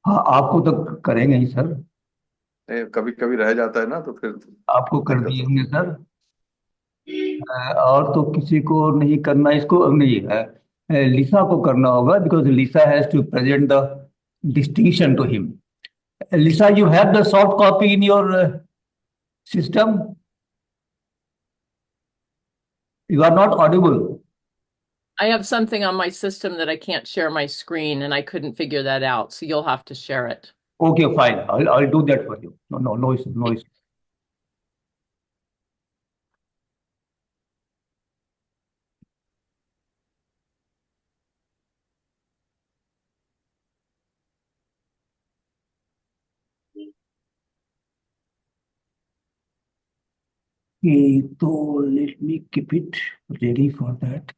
हाँ, आपको तो करेंगे ही सर। कभी कभी रह जाता है ना, तो फिर आपको कर दिक्कत दिए होती सर। और तो किसी को नहीं करना, इसको नहीं है। लिसा को करना होगा, because Lisa has to present the distinction to him. Lisa, you have the soft copy in your system? You are not audible. I have something on my system that I can't share my screen, and I couldn't figure that out. So you'll have to share it. Okay, fine. I'll do that for you. No, no, no issue, no issue. Okay, so let me keep it ready for that.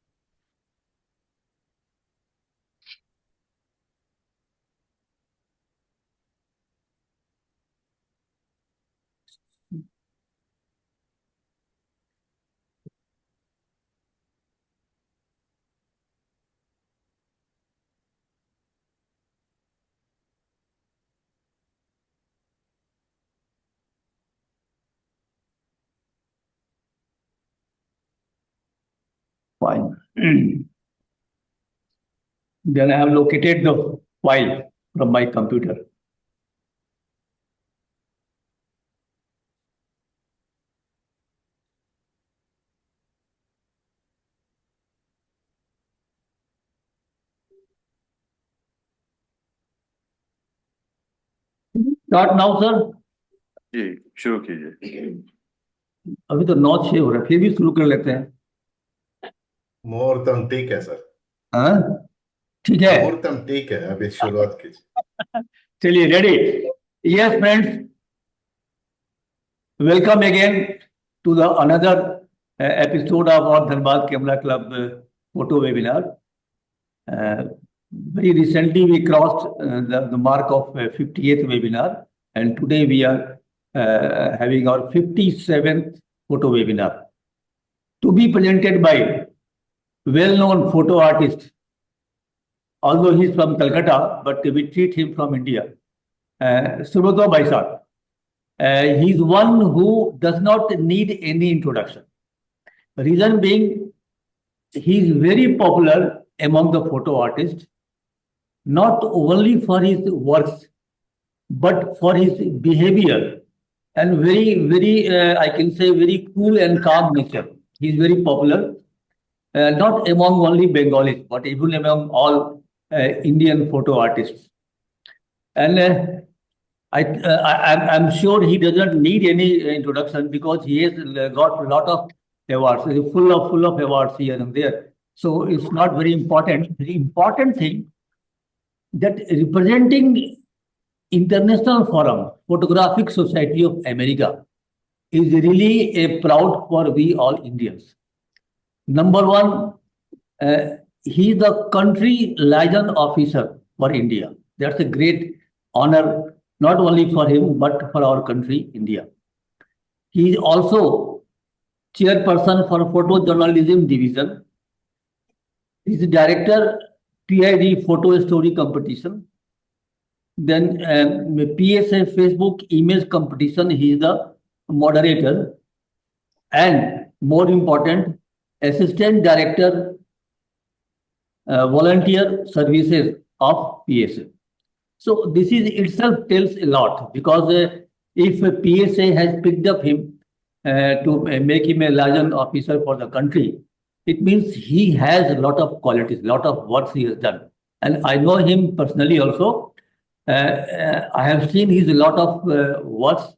Fine. Then I have located the file from my computer. Start now, sir. जी, शुरू कीजिए। अभी तो 9:06 हो रहा है, फिर भी शुरू कर लेते हैं। मुहूर्तम ठीक है सर। हाँ, ठीक है। मुहूर्तम ठीक है, अभी शुरुआत कीजिए। चलिए, ready? Yes friends, welcome again to the another episode of our Dhanbad Camera Club photo webinar. Uh, Very recently we crossed the mark of 58th webinar, and today we are having our 57th photo webinar to be presented by well-known photo artist, although he's from Calcutta, but we treat him from India, Subhato Baisar. He's one who does not need any introduction. Reason being, he is very popular among the photo artists, not only for his works, but for his behavior and I can say, very cool and calm nature. He is very popular, not among only Bengalis, but even among all Indian photo artists. And I'm sure he doesn't need any introduction because he has got a lot of awards. He's full of awards here and there. So it's not very important. The important thing that representing International Forum, Photographic Society of America, is really a proud for we all Indians. Number one, uh, he is the country liaison officer for India. That's a great honor, not only for him, but for our country, India. He is also chairperson for photojournalism division. He is director PID photo story competition. Then PSA Facebook image competition, he is the moderator. And more important, assistant director volunteer services of PSA. So this is itself tells a lot because if a PSA has picked up him to make him a liaison officer for the country, it means he has a lot of qualities, a lot of work he has done. And I know him personally also. I have seen his a lot of works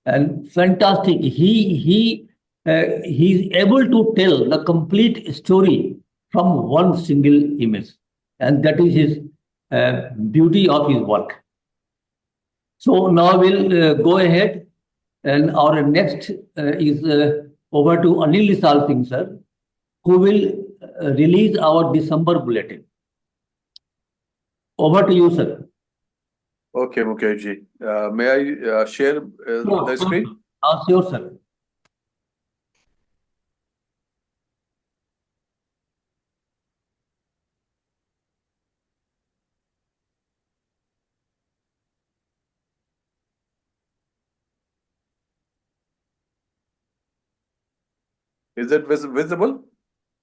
and fantastic. He's able to tell the complete story from one single image, and that is his beauty of his work. So now we'll go ahead, and our next is over to Anil Sal Singh sir, who will release our December bulletin. Over to you, sir. Okay, Mukesh ji. May I share the screen? Sure, sir. Is it visible?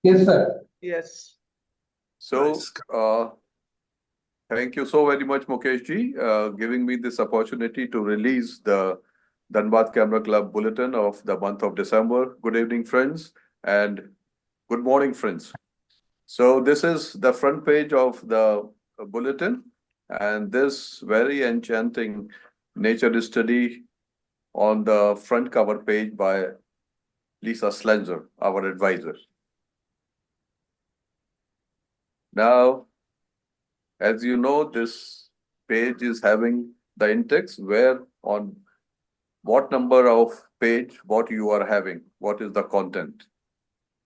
Yes, sir. Yes. So, Nice. thank you so very much, Mukesh ji, giving me this opportunity to release the Dhanbad Camera Club bulletin of the month of December. Good evening, friends, and good morning, friends. So this is the front page of the bulletin, and this very enchanting nature study on the front cover page by Lisa Slenzer, our advisor. Now, as you know, this page is having the index where on what number of page, what you are having, what is the content.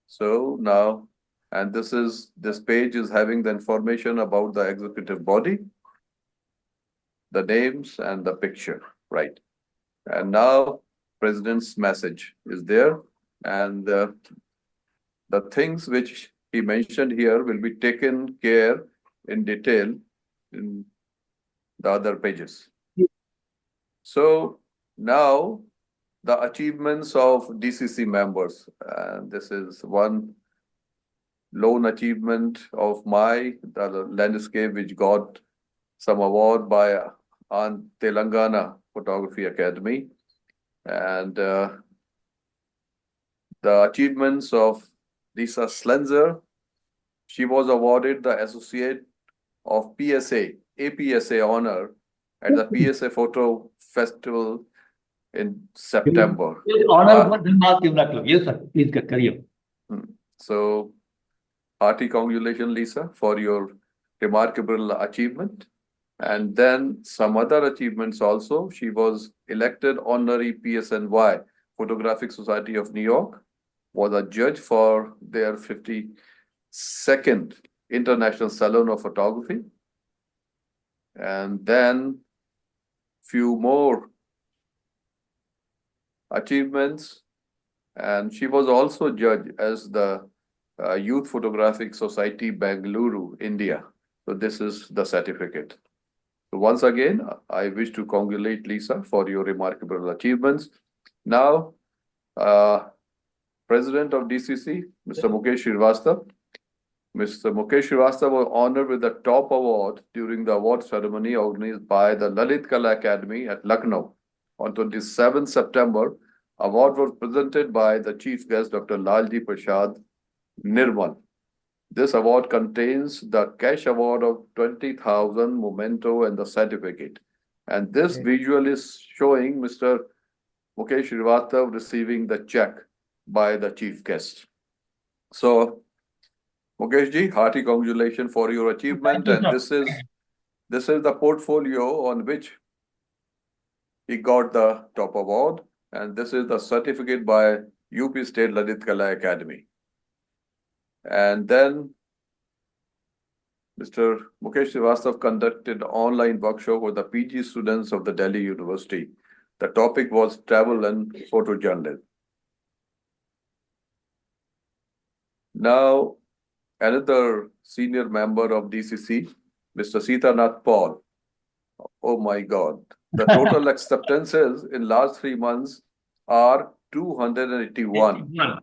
So now, and this page is having the information about the executive body, the names and the picture, right? And now President's message is there, and the things which he mentioned here will be taken care in detail in the other pages. So now the achievements of DCC members, and this is one lone achievement of the landscape which got some award by Telangana Photography Academy, and the achievements of Lisa Slenzer. She was awarded the Associate of APSA honor at the PSA Photo Festival in September. Honor for Dhanbad Camera Club. Yes, sir. Please carry on. So, hearty congratulations, Lisa, for your remarkable achievement. And then some other achievements also. She was elected honorary PSNY, Photographic Society of New York, was a judge for their 52nd International Salon of Photography. And then few more achievements. And she was also judged as the Youth Photographic Society, Bengaluru, India. So this is the certificate. So once again, I wish to congratulate Lisa for your remarkable achievements. Now, President of DCC, Mr. Mukesh Srivastava. Mr. Mukesh Srivastava was honored with the top award during the award ceremony organized by the Lalit Kala Academy at Lucknow on 27 September. Award was presented by the chief guest, Dr. Lalji Prasad Nirmal. This award contains the cash award of 20,000 memento and the certificate. And this visual is showing Mr. Mukesh Srivastava receiving the check by the chief guest. So, Mukesh ji, hearty congratulations for your achievement. Thank you, And this is the portfolio on which he got the top award. And this is the certificate by UP State Lalit Kala Academy. And then Mr. Mukesh Srivastava conducted online workshop with the PG students of the Delhi University. The topic was travel and photojournalism. Now, another senior member of DCC, Mr. Sitanath Paul. Oh my God. The total acceptances in last 3 months are 281.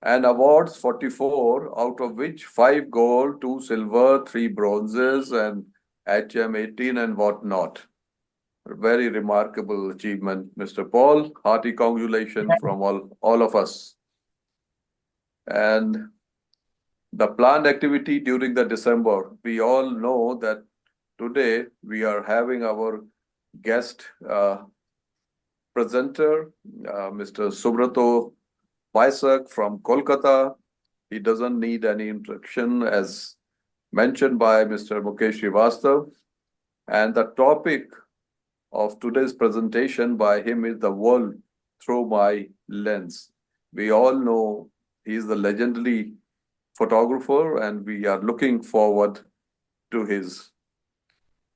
And awards 44, out of which 5 gold, 2 silver, 3 bronzes, and HM 18 and whatnot. Very remarkable achievement, Mr. Paul. Hearty congratulations from all of us. And the planned activity during the December, we all know that today we are having our guest presenter, Mr. Subrato Vaisak from Kolkata. He doesn't need any introduction as mentioned by Mr. Mukesh Srivastava. And the topic of today's presentation by him is the world through my lens. We all know he is the legendary photographer, and we are looking forward to his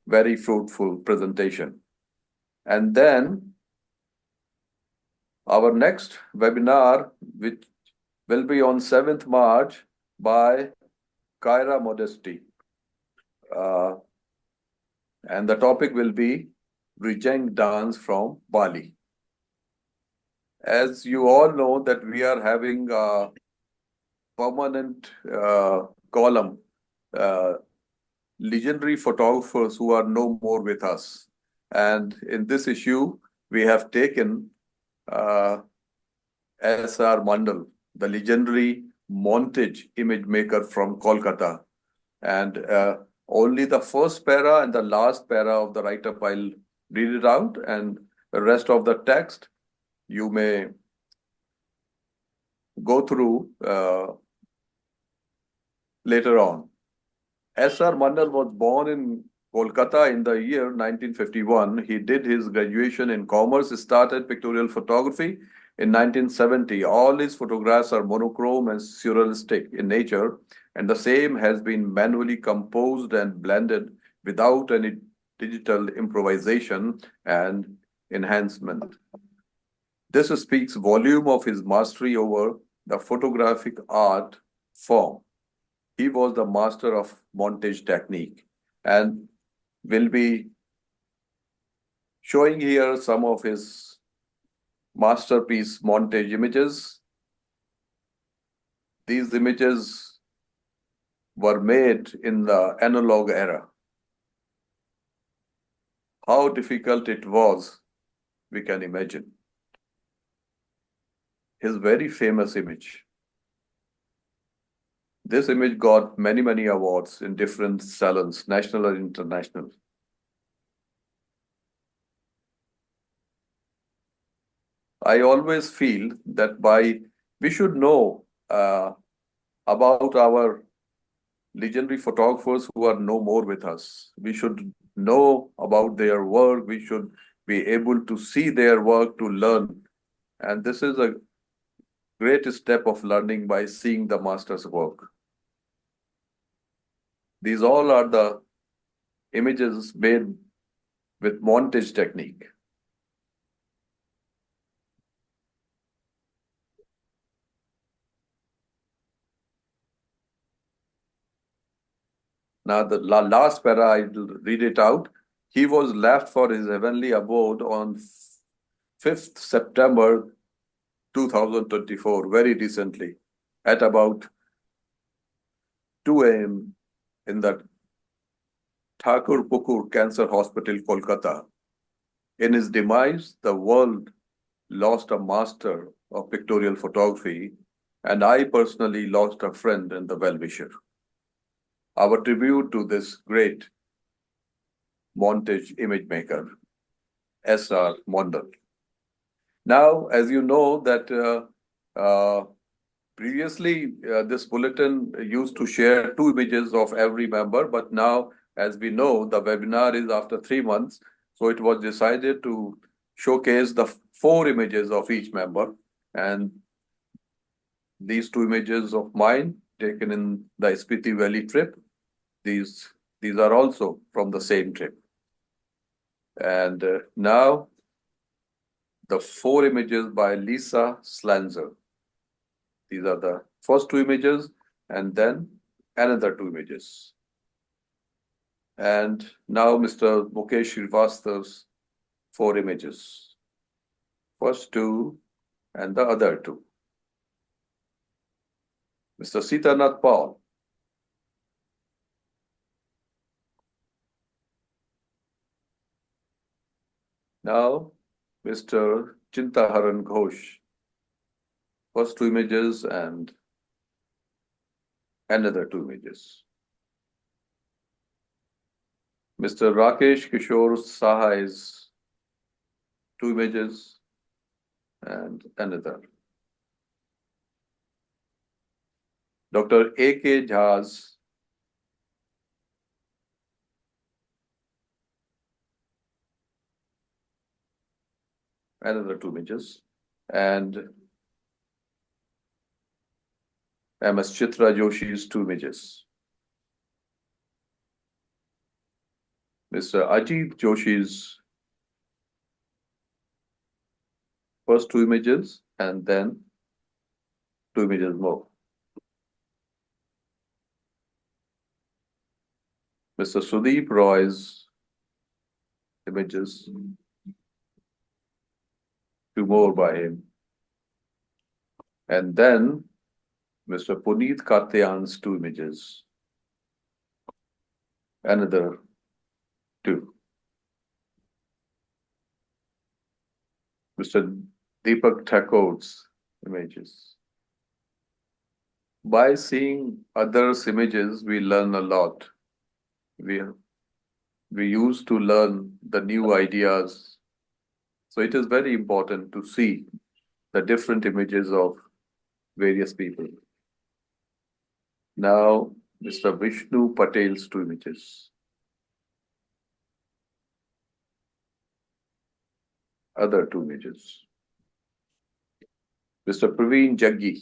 very fruitful presentation. And then our next webinar, which will be on 7th March by Kyra Modesty. And the topic will be Rejeng dance from Bali. As you all know that we are having a permanent column, legendary photographers who are no more with us. And in this issue, we have taken S.R. Mandal, the legendary montage image maker from Kolkata. And only the first para and the last para of the write-up, I'll read it out, and the rest of the text you may go through later on. S.R. Mandal was born in Kolkata in the year 1951. He did his graduation in commerce, started pictorial photography in 1970. All his photographs are monochrome and surrealistic in nature, and the same has been manually composed and blended without any digital improvisation and enhancement. This speaks volume of his mastery over the photographic art form. He was the master of montage technique, and will be showing here some of his masterpiece montage images. These images were made in the analog era. How difficult it was, we can imagine. His very famous image. This image got many, many awards in different salons, national and international. I always feel that we should know about our legendary photographers who are no more with us. We should know about their work. We should be able to see their work to learn. And this is a great step of learning by seeing the master's work. These all are the images made with montage technique. Now, the last para, I will read it out. He was left for his heavenly abode on 5th September 2024, very recently, at about 2 a.m. in the Thakur Pukur Cancer Hospital, Kolkata. In his demise, the world lost a master of pictorial photography, and I personally lost a friend and the well-wisher. Our tribute to this great montage image maker, S.R. Mandal. Now, as you know that previously this bulletin used to share 2 images of every member, but now, as we know, the webinar is after 3 months. So it was decided to showcase the 4 images of each member. And these 2 images of mine taken in the Spiti Valley trip, these are also from the same trip. And now the 4 images by Lisa Slanzer. These are the first 2 images, and then another 2 images. And now Mr. Mukesh Srivastav's 4 images. First 2 and the other 2. Mr. Sitanath Paul. Now, Mr. Chintaharan Ghosh. First 2 images and another 2 images. Mr. Rakesh Kishore Sahai's 2 images and another. Dr. A.K. Jha's another 2 images, and M.S. Chitra Joshi's 2 images. Mr. Ajit Joshi's first 2 images and then 2 images more. Mr. Sudeep Roy's images, 2 more by him. And then Mr. Puneet Kartyan's 2 images. Another 2. Mr. Deepak Thakur's images. By seeing others' images, we learn a lot. We used to learn the new ideas. So it is very important to see the different images of various people. Now, Mr. Vishnu Patel's 2 images. Other 2 images. Mr. Praveen Jaggi.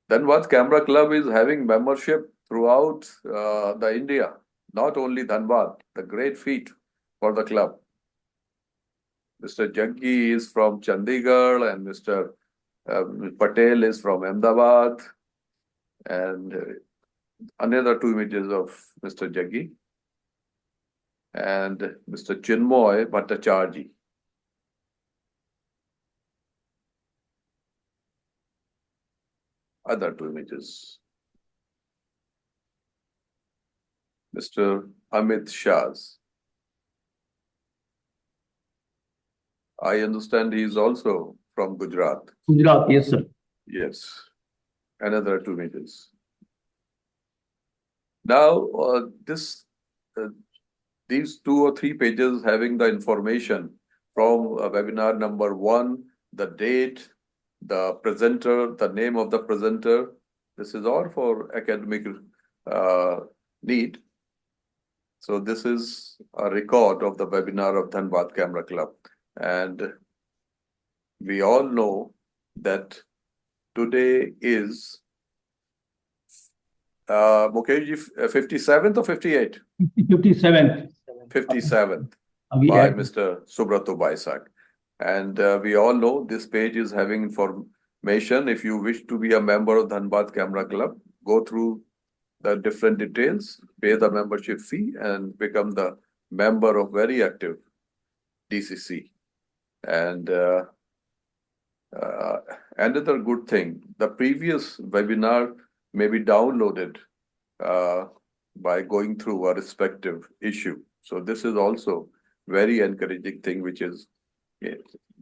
Dhanbad Camera Club is having membership throughout the India, not only Dhanbad, the great feat for the club. Mr. Jaggi is from Chandigarh and Mr. Patel is from Ahmedabad, and another 2 images of Mr. Jaggi and Mr. Chinmoy Bhattacharjee. Other 2 images. Mr. Amit Shah's. I understand he is also from Gujarat. Gujarat, yes, sir. Yes. Another 2 images. Now, these 2 or 3 pages having the information from webinar number 1, the date, the presenter, the name of the presenter. This is all for academic need. So this is a record of the webinar of Dhanbad Camera Club. And we all know that today is Mukeshji, 57th or 58th? 57th. 57th We by add- Mr. Subrato Baisak. And we all know this page is having information. If you wish to be a member of Dhanbad Camera Club, go through the different details, pay the membership fee, and become the member of very active DCC. And another good thing, the previous webinar may be downloaded by going through a respective issue. So this is also very encouraging thing which is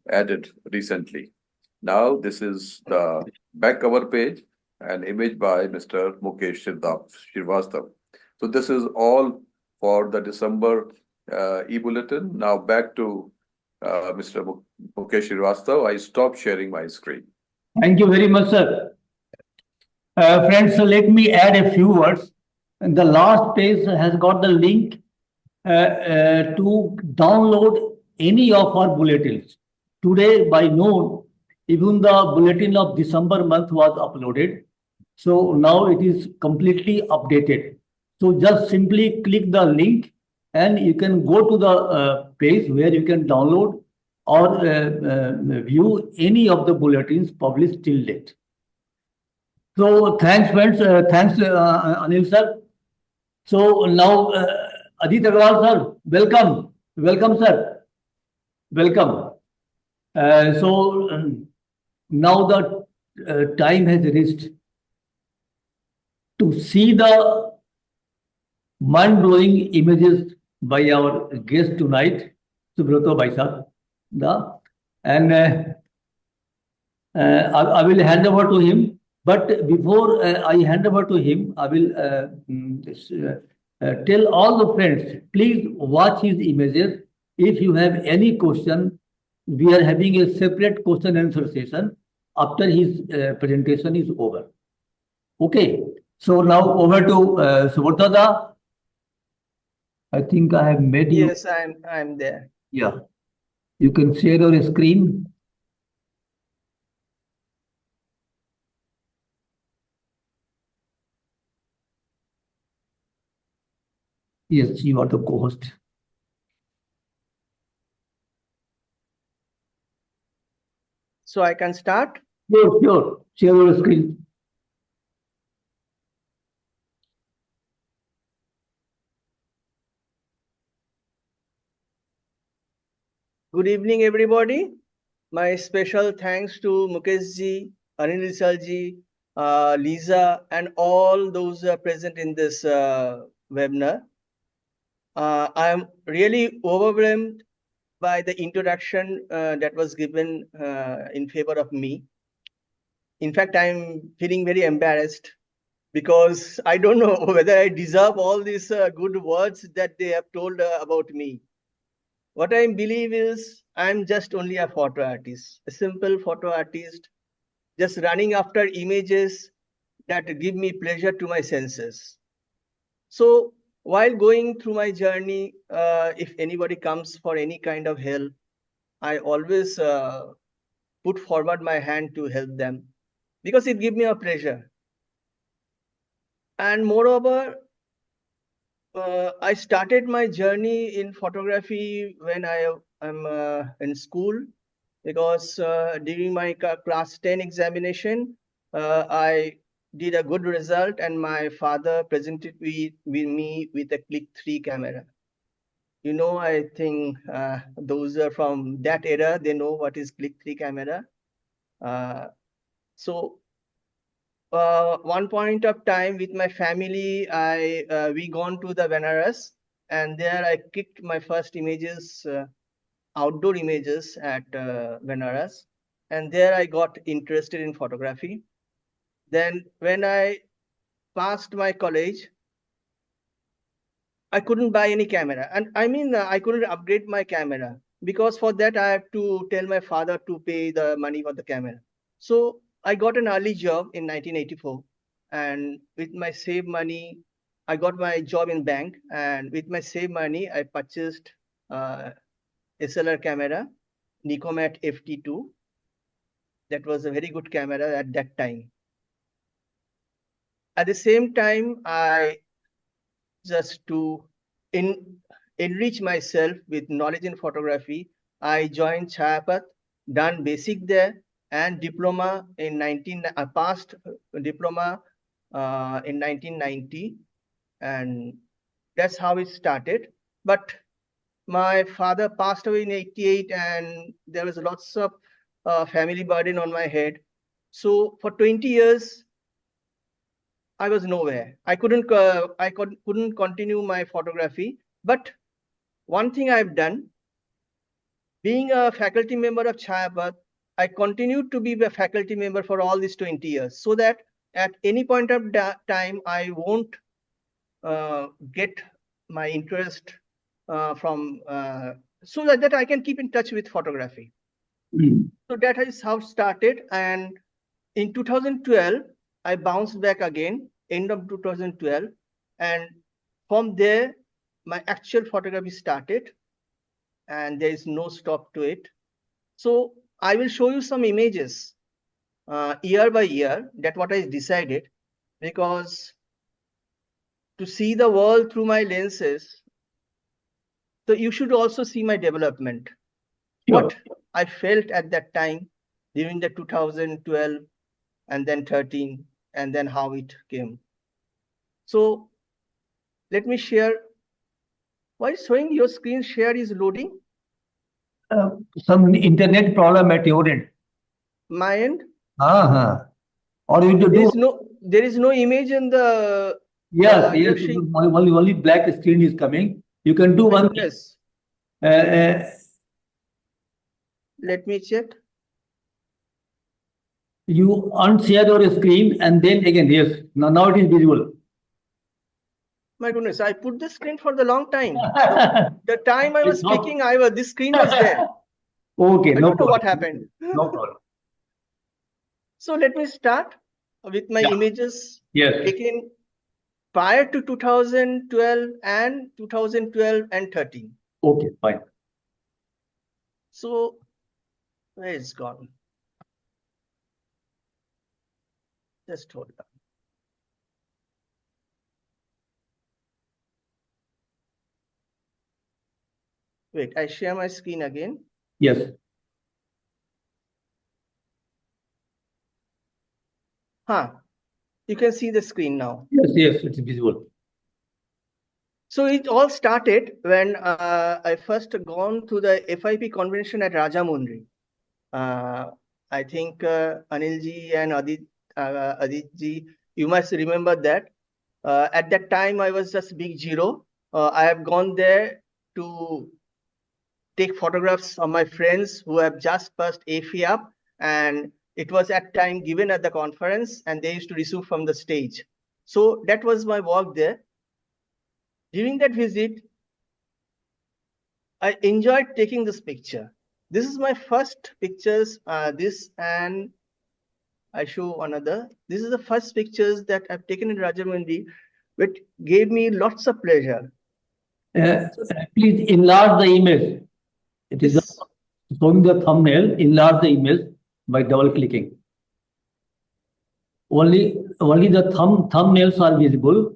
added recently. Now this is the back cover page, an image by Mr. Mukesh Srivastava. So this is all for the December e-bulletin. Now back to Mr. Mukesh Srivastava. I stop sharing my screen. Thank you very much, sir. Friends, so let me add a few words. And the last page has got the link to download any of our bulletins. Today by noon, even the bulletin of December month was uploaded. So now it is completely updated. So just simply click the link and you can go to the page where you can download or view any of the bulletins published till date. So thanks, friends. Thanks, Anil sir. So now, Ajit Agarwal sir, welcome. Welcome, sir. Welcome. Now the time has reached to see the mind-blowing images by our guest tonight, Subrato Baisak. And I will hand over to him. But before I hand over to him, I will tell all the friends, please watch his images. If you have any question, we are having a separate question and answer session after his presentation is over. Okay. So now over to Subrata. I think I have made you. Yes, I'm there. Yeah. You can share your screen. Yes, you are the co-host. So I can start. Sure. Share your screen. Good evening, everybody. My special thanks to Mukesh ji, Anil Risal ji, Lisa, and all those present in this webinar. I am really overwhelmed by the introduction that was given in favor of me. In fact, I'm feeling very embarrassed because I don't know whether I deserve all these good words that they have told about me. What I believe is I'm just only a photo artist, a simple photo artist, just running after images that give me pleasure to my senses. So while going through my journey, if anybody comes for any kind of help, I always put forward my hand to help them because it gives me a pleasure. And moreover, I started my journey in photography when I am in school because during my class 10 examination, I did a good result and my father presented me with a Click 3 camera. You know, I think those are from that era, they know what is Click 3 camera. So one point of time with my family, we gone to the Benares and there I clicked my first images, outdoor images at Benares, and there I got interested in photography. Then when I passed my college, I couldn't buy any camera, and I mean I couldn't upgrade my camera because for that I have to tell my father to pay the money for the camera. So I got an early job in 1984, and with my saved money, I got my job in bank, and with my saved money, I purchased SLR camera, Nicomat FT2. That was a very good camera at that time. At the same time, I just to enrich myself with knowledge in photography, I joined Chayapat, done basic there and diploma in I passed diploma in 1990, and that's how it started. But my father passed away in 88 and there was lots of family burden on my head. So for 20 years, I was nowhere. I couldn't continue my photography. But one thing I've done, being a faculty member of Chayapat, I continued to be a faculty member for all these 20 years, so that at any point of time, I won't get my interest from, so that I can keep in touch with photography. So that is how it started. And in 2012, I bounced back again, end of 2012. And from there, my actual photography started and there is no stop to it. So I will show you some images year by year. That's what I decided, because to see the world through my lenses, so you should also see my development. Sure. What I felt at that time during the 2012 and then 13 and then how it came. So let me share. Why showing your screen share is loading? Some internet problem at your end. My end? Or you do. There is no image in the. Yes, yes. Only black screen is coming. You can do one thing. Yes. Let me check. You unshare your screen and then again, yes. Now it is visible. My goodness, I put the screen for the long time. The time I was speaking, this screen was there. Okay, I don't know what happened. No problem. So let me start with my images taken prior to 2012 and 13. Okay, fine. So where it's gone? Just hold on. Wait, I share my screen again. Yes. You can see the screen now. Yes, it's visible. So it all started when I first gone to the FIP convention at Rajamundry. I think Anilji and Aditji, you must remember that. At that time, I was just big zero. I have gone there to take photographs of my friends who have just passed AFI up, and it was at time given at the conference, and they used to receive from the stage. So that was my work there. During that visit, I enjoyed taking this picture. This is my first pictures, this and I show another. This is the first pictures that I've taken in Rajahmundry, which gave me lots of pleasure. Please enlarge the image. It is This, showing the thumbnail. Enlarge the image by double clicking. Only the thumbnails are visible.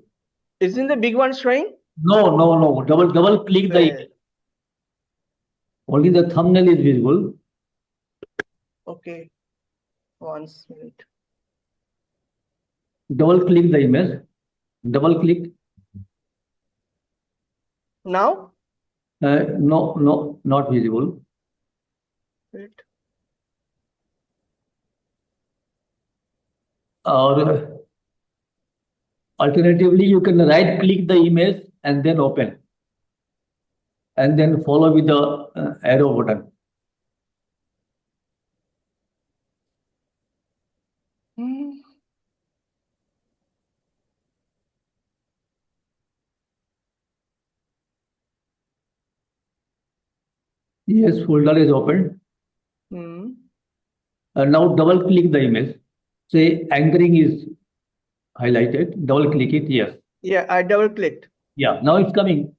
isn't the big one showing? No. Double click the image. Only the thumbnail is visible. Okay, 1 minute. Double click the image. Double click. Now? No, not visible. Wait. Or alternatively, you can right click the image and then open. And then follow with the arrow button. Yes, folder is opened. Now double click the image. Say anchoring is highlighted. Double click it. Yes. Yeah, I double clicked. Yeah. Now it's coming.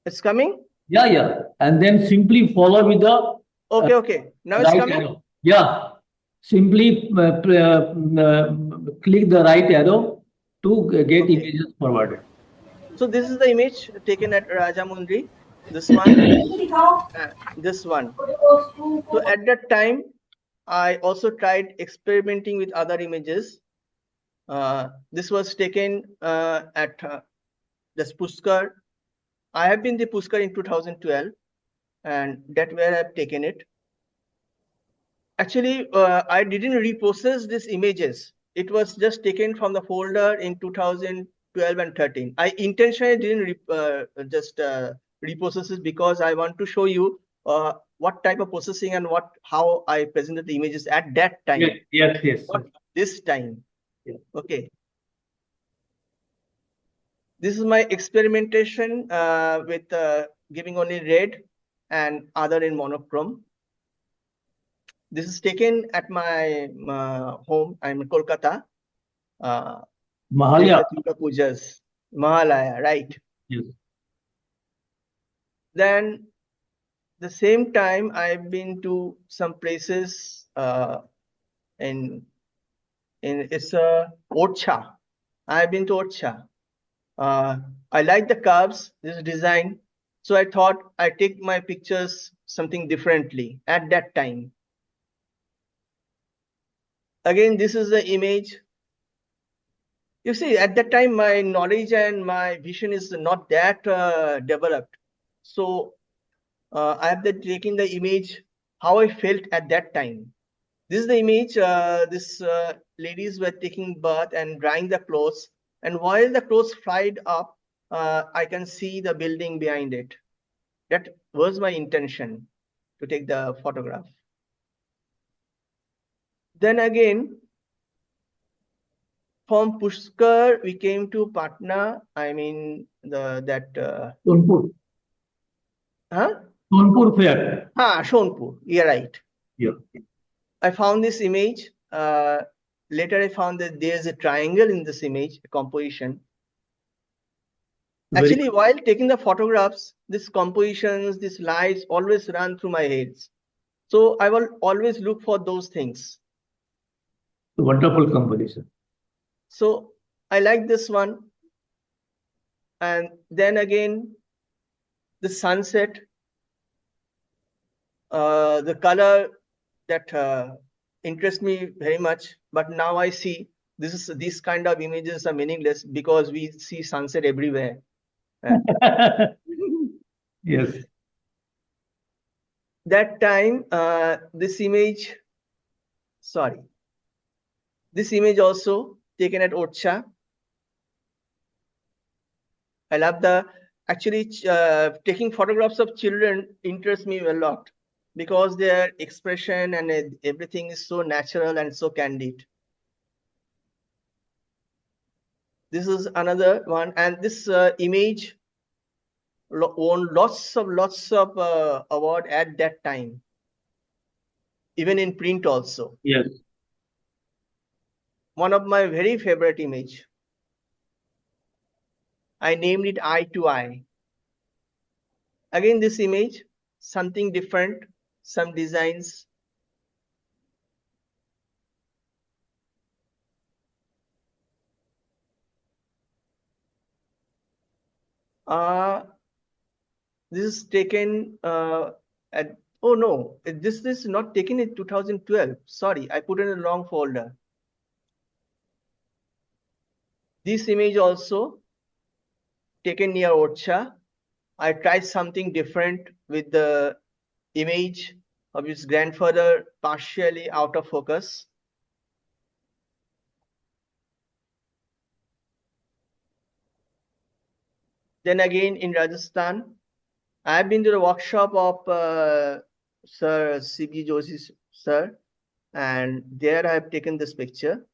It's coming? Yeah. And then simply follow with the Okay. Now it's right coming? arrow. Yeah. Simply click the right arrow to get Okay. images forwarded. So this is the image taken at Rajahmundry. This one, this one. So at that time, I also tried experimenting with other images. This was taken at the Pushkar. I have been the Pushkar in 2012, and that's where I've taken it. Actually, I didn't reprocess these images. It was just taken from the folder in 2012 and 13. I intentionally didn't reprocess it because I want to show you what type of processing and how I presented the images at that time. Yes. Not this time. Yeah. Okay. This is my experimentation with giving only red and other in monochrome. This is taken at my home. I'm in Kolkata. Mahalaya. Pujas. Mahalaya, right? Yes. Then the same time I've been to some places in it's Ocha. I've been to Ocha. I like the curves, this design. So I thought I take my pictures something differently at that time. Again, this is the image. You see, at that time, my knowledge and my vision is not that developed. So I have taken the image, how I felt at that time. This is the image, this ladies were taking bath and drying the clothes. And while the clothes fried up, I can see the building behind it. That was my intention to take the photograph. Then again, from Pushkar, we came to Patna. I mean, Sonpur. Huh? Sonpur fair. Sonpur. You're right. Yeah. I found this image. Later, I found that there's a triangle in this image, a composition. Actually, while taking the photographs, these compositions, these lights always run through my heads. So I will always look for those things. Wonderful composition. So I like this one. And then again, the sunset, the color that interests me very much. But now I see these kind of images are meaningless because we see sunset everywhere. Yes. that time, this image also taken at Orcha. I love taking photographs of children interests me a lot because their expression and everything is so natural and so candid. This is another one, and this image won lots of award at that time, even in print also. Yes. One of my very favorite image. I named it Eye to Eye. Again, this image, something different, some designs. This is taken oh no, this is not taken in 2012. Sorry, I put in a wrong folder. This image also taken near Orcha. I tried something different with the image of his grandfather partially out of focus. Then again in Rajasthan, I have been to the workshop of Sir C.B. Joshi sir, and there I have taken this picture.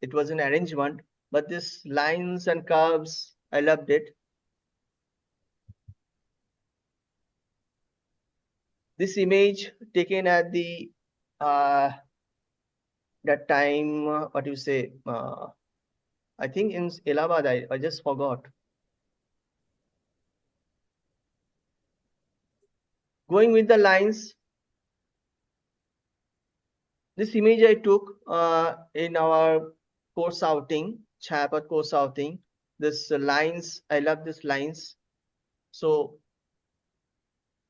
It was an arrangement, but this lines and curves, I loved it. This image taken at the that time, what do you say? I think in Allahabad, I just forgot. Going with the lines, this image I took in our course outing, Chapat course outing. This lines, I love these lines. So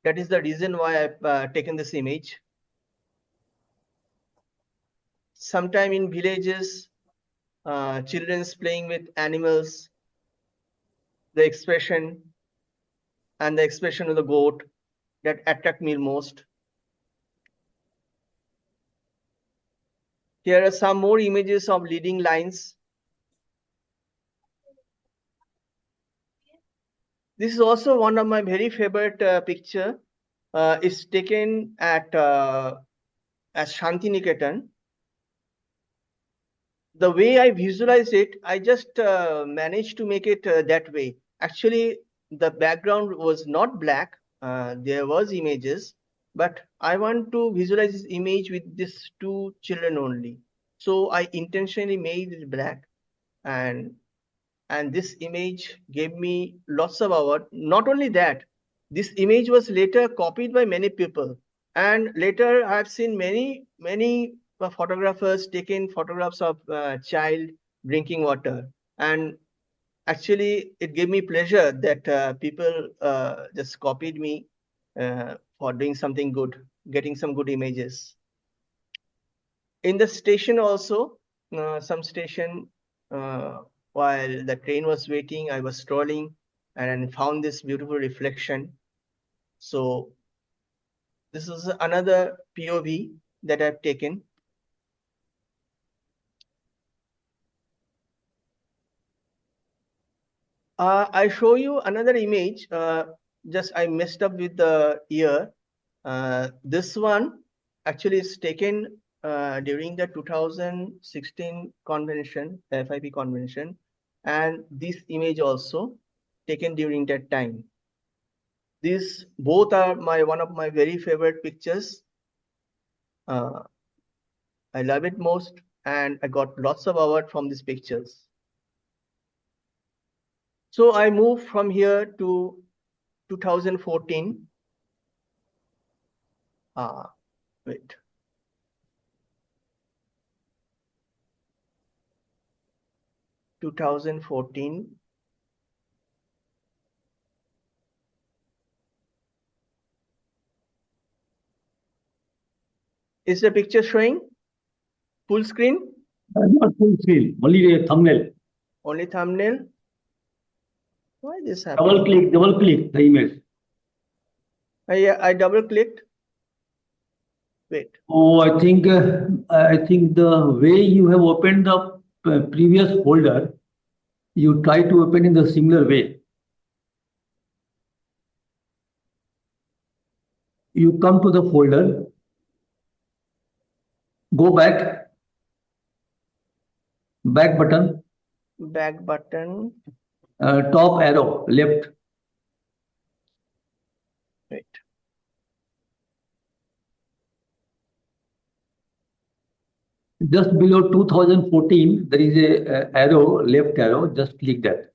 that is the reason why I've taken this image. Sometime in villages, children's playing with animals, the expression and the expression of the goat that attract me most. Here are some more images of leading lines. This is also one of my very favorite picture. It's taken at Shantiniketan. The way I visualized it, I just managed to make it that way. Actually, the background was not black. There was images, but I want to visualize this image with these two children only. So I intentionally made it black, and this image gave me lots of awards. Not only that, this image was later copied by many people, and later I've seen many photographers taking photographs of child drinking water, and actually it gave me pleasure that people just copied me for doing something good, getting some good images. In the station also, some station, while the train was waiting, I was strolling and found this beautiful reflection. So this is another POV that I've taken. I show you another image. Just I messed up with the year. This one actually is taken during the 2016 convention, FIP convention, and this image also taken during that time. These both are one of my very favorite pictures. I love it most, and I got lots of awards from these pictures. So I moved from here to 2014. Wait. (2014). Is the picture showing full screen? Not full screen, only a thumbnail. Only thumbnail. Why this happened? Double click the image. I double clicked. Wait. Oh, I think the way you have opened the previous folder, you try to open in the similar way. You come to the folder, go back button, Back button. top arrow, left. Wait. Just below 2014, there is a arrow, left arrow, just click that.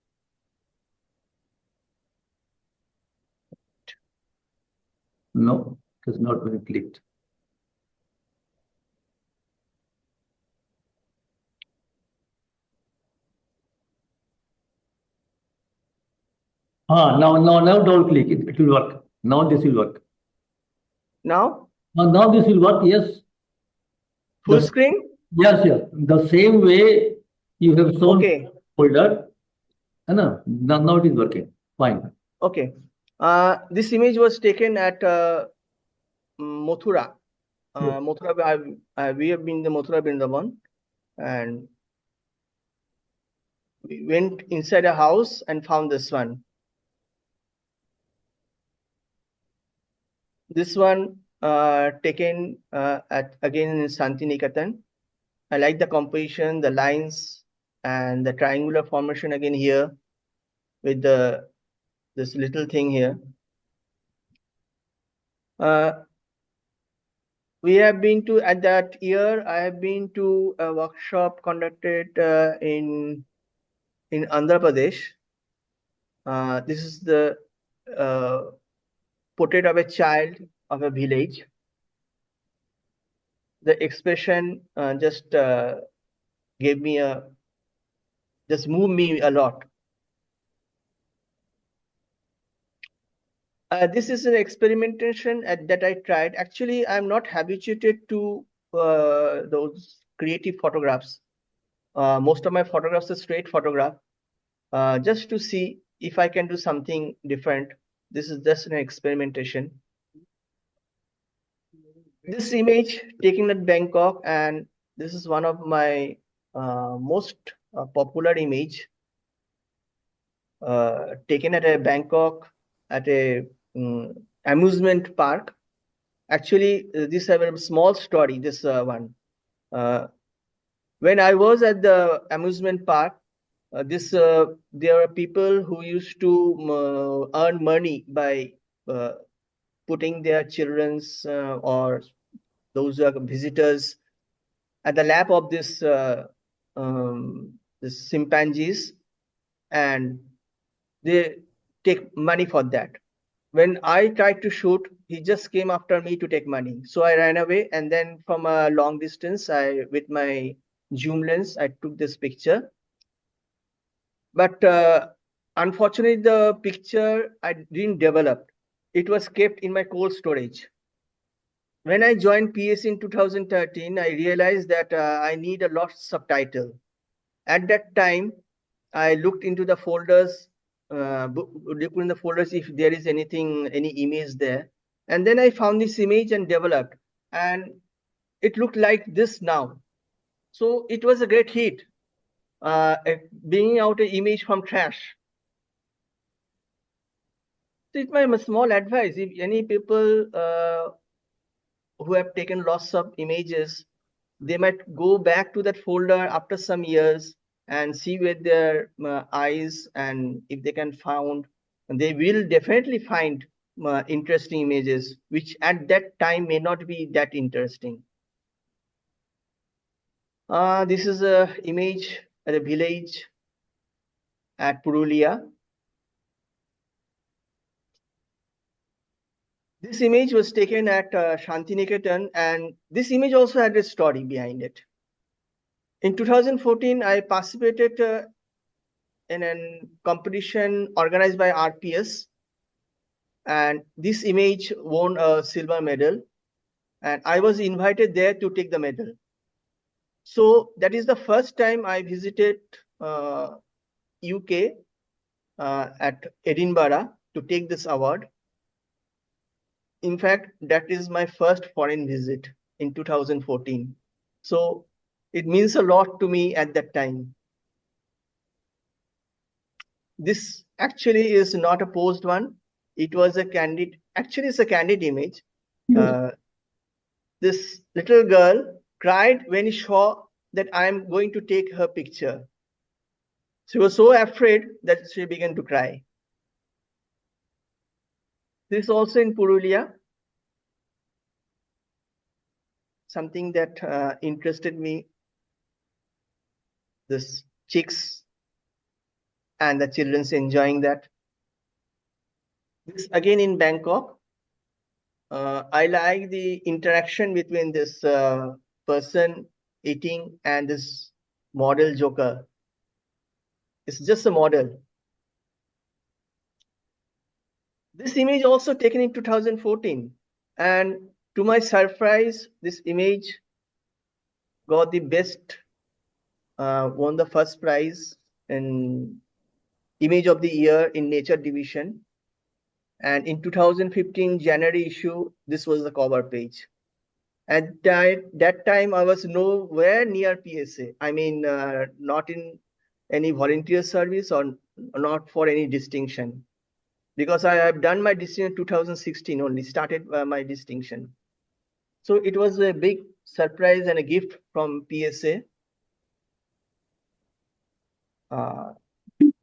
No, it has not been clicked. Now don't click. It will work. Now this will work. Now, Now this will work. Yes. full The- screen. Yes. The same way you have shown Okay. folder. No, now it is working. Fine. Okay. This image was taken at Mathura. Yes. Mathura, we have been the Mathura Vrindavan, and we went inside a house and found this one. This one taken again in Santiniketan. I like the composition, the lines, and the triangular formation again here with this little thing here. We have been to, at that year, I have been to a workshop conducted in Andhra Pradesh. This is the portrait of a child of a village. The expression just moved me a lot. This is an experimentation that I tried. Actually, I'm not habituated to those creative photographs. Most of my photographs are straight photograph. Just to see if I can do something different. This is just an experimentation. This image taken at Bangkok, and this is one of my most popular image taken at a Bangkok at a amusement park. Actually, this is a very small story, this one. When I was at the amusement park, there are people who used to earn money by putting their children's or those visitors at the lap of this chimpanzees, and they take money for that. When I tried to shoot, he just came after me to take money. So I ran away, and then from a long distance, with my zoom lens, I took this picture. But unfortunately, the picture I didn't develop. It was kept in my cold storage. When I joined PS in 2013, I realized that I need a lost subtitle. At that time, I looked into the folders, if there is any image there. And then I found this image and developed, and it looked like this now. So it was a great hit, bringing out an image from trash. So it's my small advice. If any people who have taken lots of images, they might go back to that folder after some years and see with their eyes, and if they can find, they will definitely find interesting images, which at that time may not be that interesting. This is a image at a village at Purulia. This image was taken at Shantiniketan, and this image also had a story behind it. In 2014, I participated in a competition organized by RPS, and this image won a silver medal, and I was invited there to take the medal. So that is the first time I visited UK at Edinburgh to take this award. In fact, that is my first foreign visit. in 2014. So it means a lot to me at that time. This actually is not a posed one. It was a candid, actually it's a candid image. This little girl cried when she saw that I am going to take her picture. She was so afraid that she began to cry. This is also in Purulia. Something that interested me. This chicks and the children's enjoying that. This again in Bangkok. I like the interaction between this person eating and this model joker. It's just a model. This image also taken in 2014, and to my surprise, this image got the best, won the first prize in Image of the Year in Nature division. And in 2015 January issue, this was the cover page. At that time, I was nowhere near PSA. I mean, not in any volunteer service or not for any distinction. Because I have done my distinction in 2016 only, started my distinction. So it was a big surprise and a gift from PSA.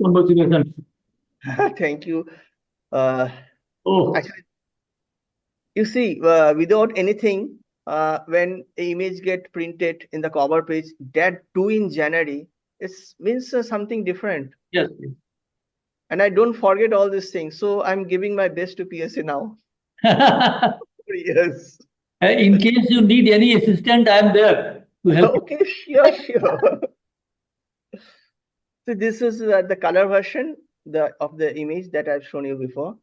Congratulations. Thank you. Oh, Actually, you see, without anything, when an image get printed in the cover page, that too in January, it means something different. yes. And I don't forget all these things. So I'm giving my best to PSA now. Yes. In case you need any assistant, I am there to help. Okay, sure. So this is the color version of the image that I've shown you before.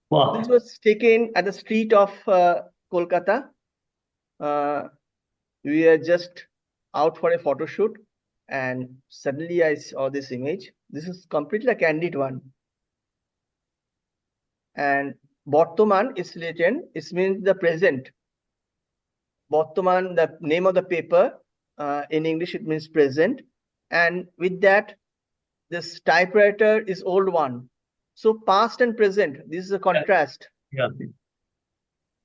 Wow. This was taken at the street of Kolkata. We are just out for a photo shoot, and suddenly I saw this image. This is completely a candid one. And Bortoman is written, it means the present. Bortoman, the name of the paper, in English it means present. And with that, this typewriter is old one. So past and present, this is a contrast. Yeah.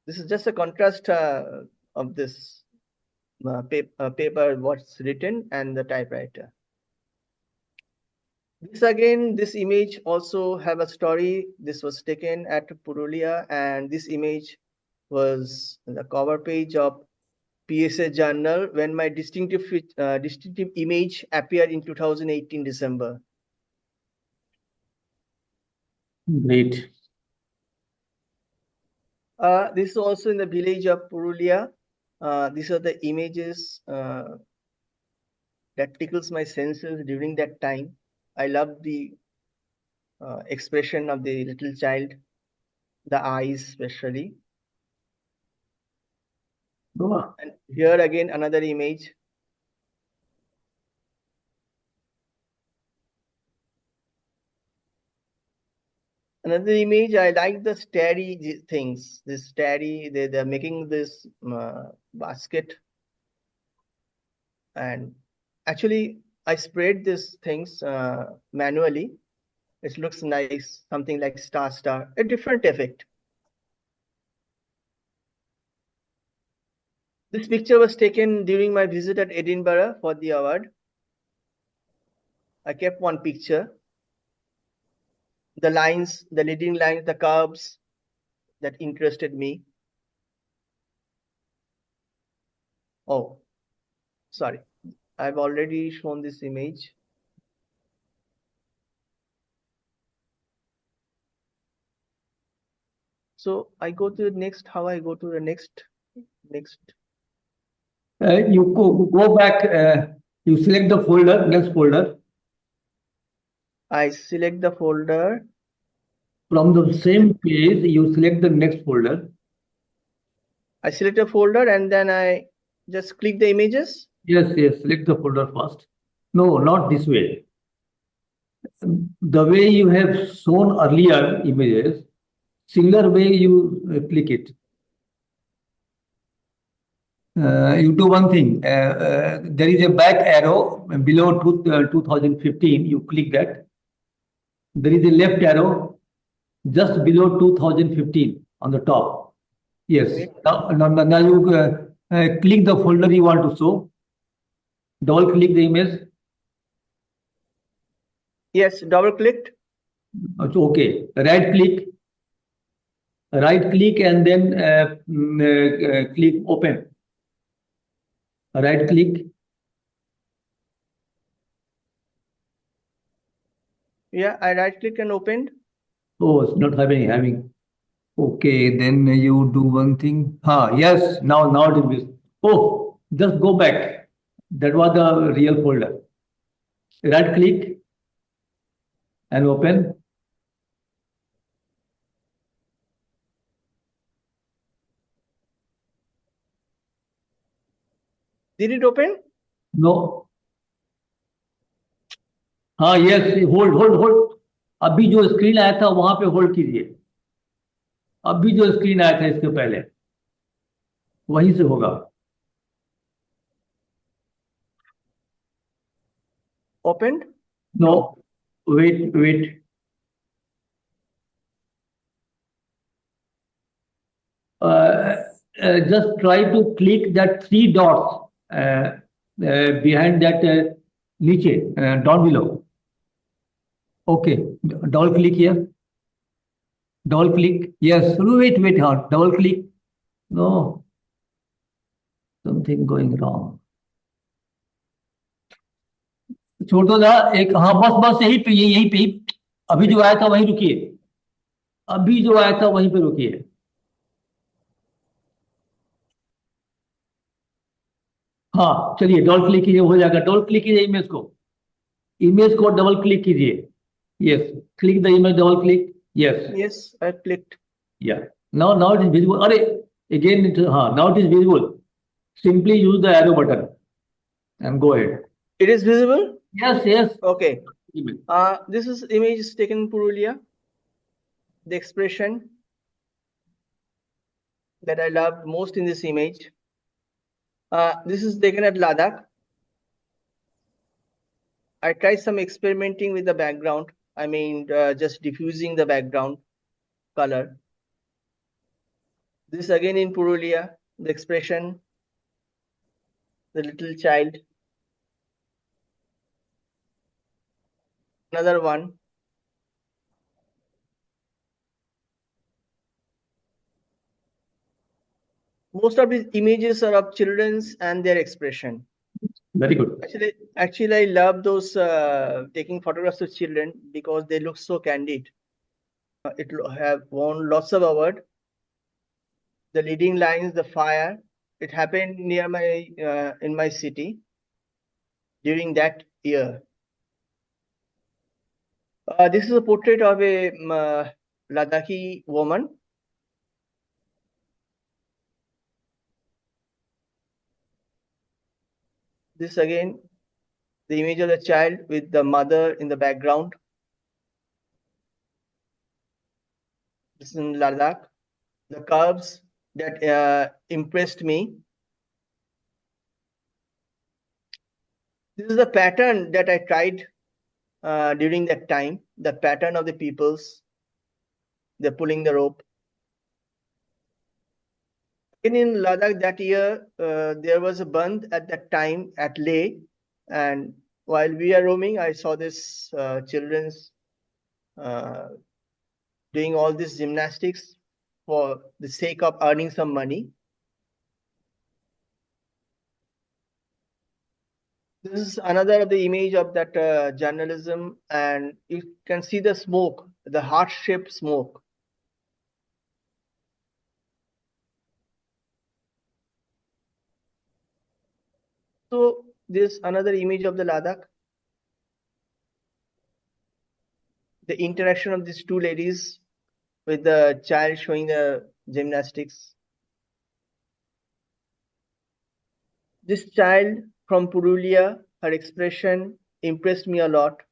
This is just a contrast of this paper, what's written, and the typewriter. This again, this image also have a story. This was taken at Purulia, and this image was the cover page of PSA journal when my distinctive image appeared in 2018 December. Great. This is also in the village of Purulia. These are the images that tickles my senses during that time. I love the expression of the little child, the eyes especially. Wow. And here again, another image. Another image, I like the starry things. This starry, they're making this basket. And actually, I sprayed these things manually. It looks nice, something like star, a different effect. This picture was taken during my visit at Edinburgh for the award. I kept one picture. The lines, the leading lines, the curves that interested me. Oh, sorry. I've already shown this image. So I go to the next, how I go to the next. You go back, you select the folder, next folder. I select the folder. From the same page, you select the next folder. I select a folder and then I just click the images. Yes, select the folder first. No, not this way. The way you have shown earlier images, Similar way you click it. You do one thing. There is a back arrow below 2015. You click that. There is a left arrow just below 2015 on the top. Yes. Wait. Now you click the folder you want to show. Double click the image. Yes, double clicked. Okay. Right click and then click open. Right click. Yeah, I right click and opened. Oh, it's not having. Okay, then you do one thing. Yes, now it is. Oh, just go back. That was the real folder. Right click and open. Did it open? No. Yes, hold. अभी जो screen आया था वहां पे hold कीजिए. अभी जो screen आया था इसके पहले वहीं से होगा. Opened? No, wait. Just try to click that 3 dots behind that niche, down below. Okay, double click here. Double click. Yes, wait, double click. No, something going wrong. छोटो सा एक बस यहीं पे अभी जो आया था वहीं रुकिए. चलिए डबल क्लिक कीजिए, हो जाएगा. डबल क्लिक कीजिए इमेज को डबल क्लिक कीजिए. Yes, click the image, double click. Yes. Yes, I clicked. Yeah. Now it is visible. Again, now it is visible. Simply use the arrow button and go ahead. It is visible? Yes. Okay. This is image taken in Purulia. The expression that I loved most in this image. This is taken at Ladakh. I tried some experimenting with the background. I mean, just diffusing the background color. This again in Purulia, the expression, the little child. Another one. Most of these images are of children's and their expression. Very good. Actually, I love those taking photographs of children because they look so candid. It have won lots of awards. The leading lines, the fire. It happened near my in my city during that year. This is a portrait of a Ladakhi woman. This again, the image of the child with the mother in the background. This is in Ladakh. The curves that impressed me. This is the pattern that I tried during that time. The pattern of the peoples. They're pulling the rope. In Ladakh that year, there was a bandh at that time at Leh. And while we are roaming, I saw this children's doing all this gymnastics for the sake of earning some money. This is another of the image of that journalism, and you can see the smoke, the heart-shaped smoke. So this another image of the Ladakh. The interaction of these two ladies with the child showing the gymnastics. This child from Purulia, her expression impressed me a lot.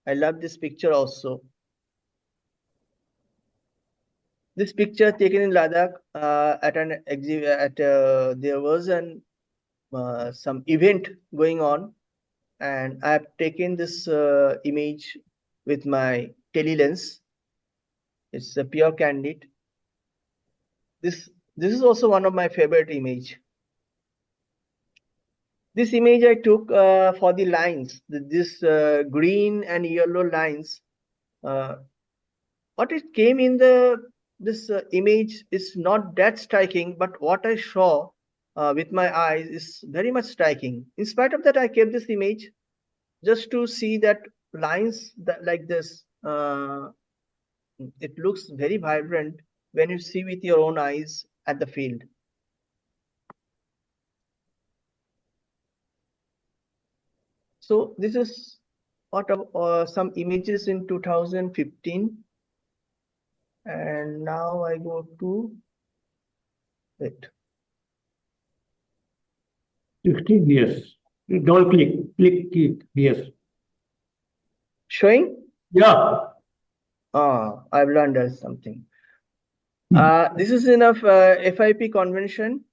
I love this picture also. This picture taken in Ladakh at an there was some event going on, and I have taken this image with my telelens. It's a pure candid. This is also one of my favorite image. This image I took for the lines, this green and yellow lines. What it came in this image is not that striking, but what I saw with my eyes is very much striking. In spite of that, I kept this image just to see that lines that like this. It looks very vibrant when you see with your own eyes at the field. So this is what of some images in 2015. And now I go to it. 16 years. Double click it. Yes. Showing? Yeah. I've learned something. This is enough FIP convention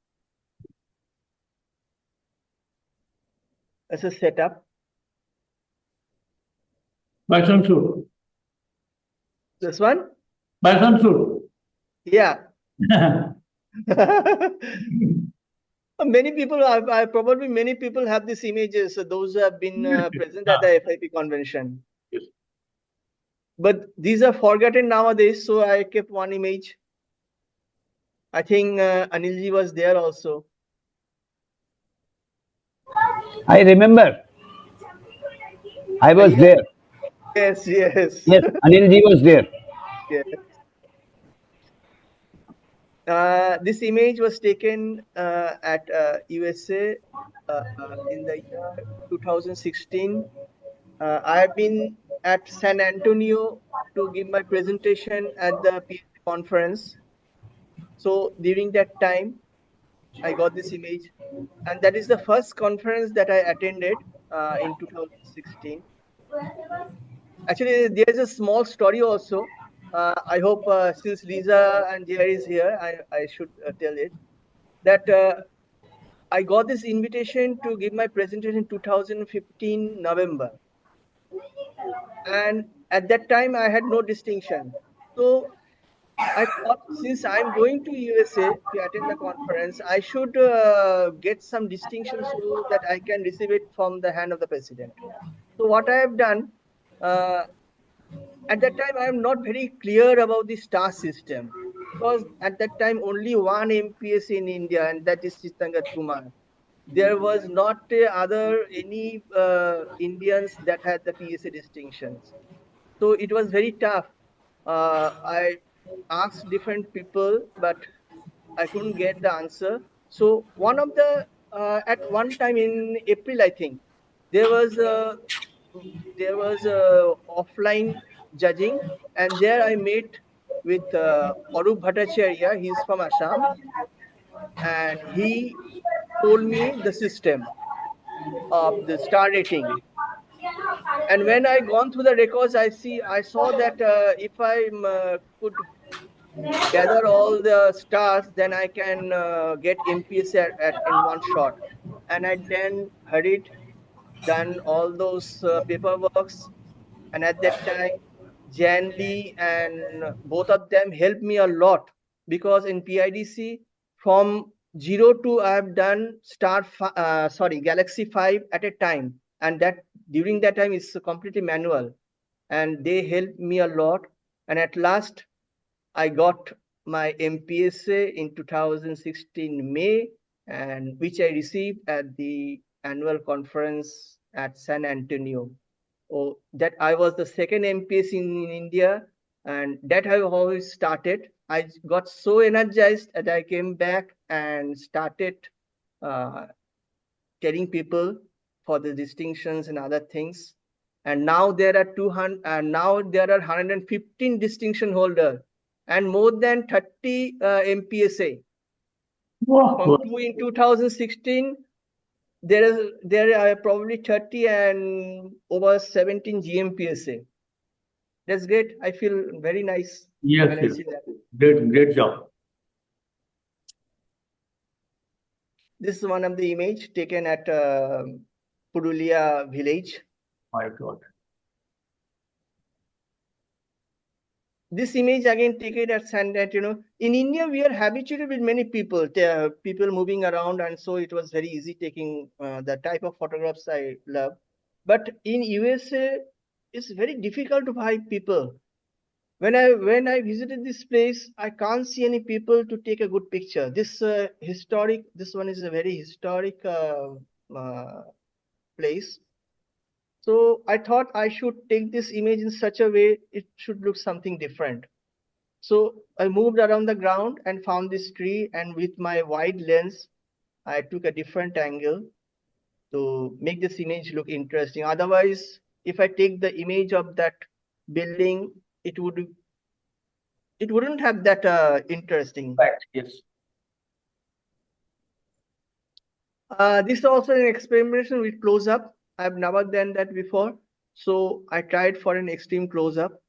as a setup. Bison suit. This one? Bison suit. Yeah. Many people, probably many people have these images. So those who have been present at the FIP convention. Yes. But these are forgotten nowadays. So I kept one image. I think Anilji was there also. I remember. I was there. Yes, yes. Yes, Anilji was there. Yes. This image was taken at USA in the year 2016. I have been at San Antonio to give my presentation at the PhD conference. So during that time, I got this image, and that is the first conference that I attended in 2016. Actually, there's a small story also. I hope since Lisa and Jerry is here, I should tell it that I got this invitation to give my presentation in 2015 November. And at that time, I had no distinction. So I thought since I'm going to USA to attend the conference, I should get some distinction so that I can receive it from the hand of the president. So what I have done, at that time, I am not very clear about the star system because at that time only one MPS in India, and that is Chitangat Kumar. There was not any Indians that had the PSA distinctions. So it was very tough. I asked different people, but I couldn't get the answer. So one of the at one time in April, I think there was offline judging, and there I met with Arup Bhattacharya. He's from Assam, and he told me the system of the star rating. And when I gone through the records, I saw that if I could gather all the stars, then I can get MPS in one shot. And I then hurried, done all those paperworks. And at that time, Jan Lee and both of them helped me a lot because in PIDC, from 0 to I have done Galaxy 5 at a time. And that during that time is completely manual. And they helped me a lot. And at last, I got my MPSA in 2016 May, and which I received at the annual conference at San Antonio. Oh, that I was the second MPS in India, and that I always started. I got so energized that I came back and started telling people for the distinctions and other things. And now there are 200, and now there are 115 distinction holders and more than 30 MPSA. Wow. In 2016, there are probably 30 and over 17 GMPSA. That's great. I feel very nice Yes, when I yes. see that. Great job. This is one of the image taken at Purulia village. My God. This image again taken at Sandat, in India, we are habituated with many people, people moving around. And so it was very easy taking the type of photographs I love. But in USA, it's very difficult to find people. When I visited this place, I can't see any people to take a good picture. This one is a very historic place. So I thought I should take this image in such a way it should look something different. So I moved around the ground and found this tree, and with my wide lens, I took a different angle to make this image look interesting. Otherwise, if I take the image of that building, it wouldn't have that interesting. Fact, yes. This is also an experimentation with close-up. I've never done that before. So I tried for an extreme close-up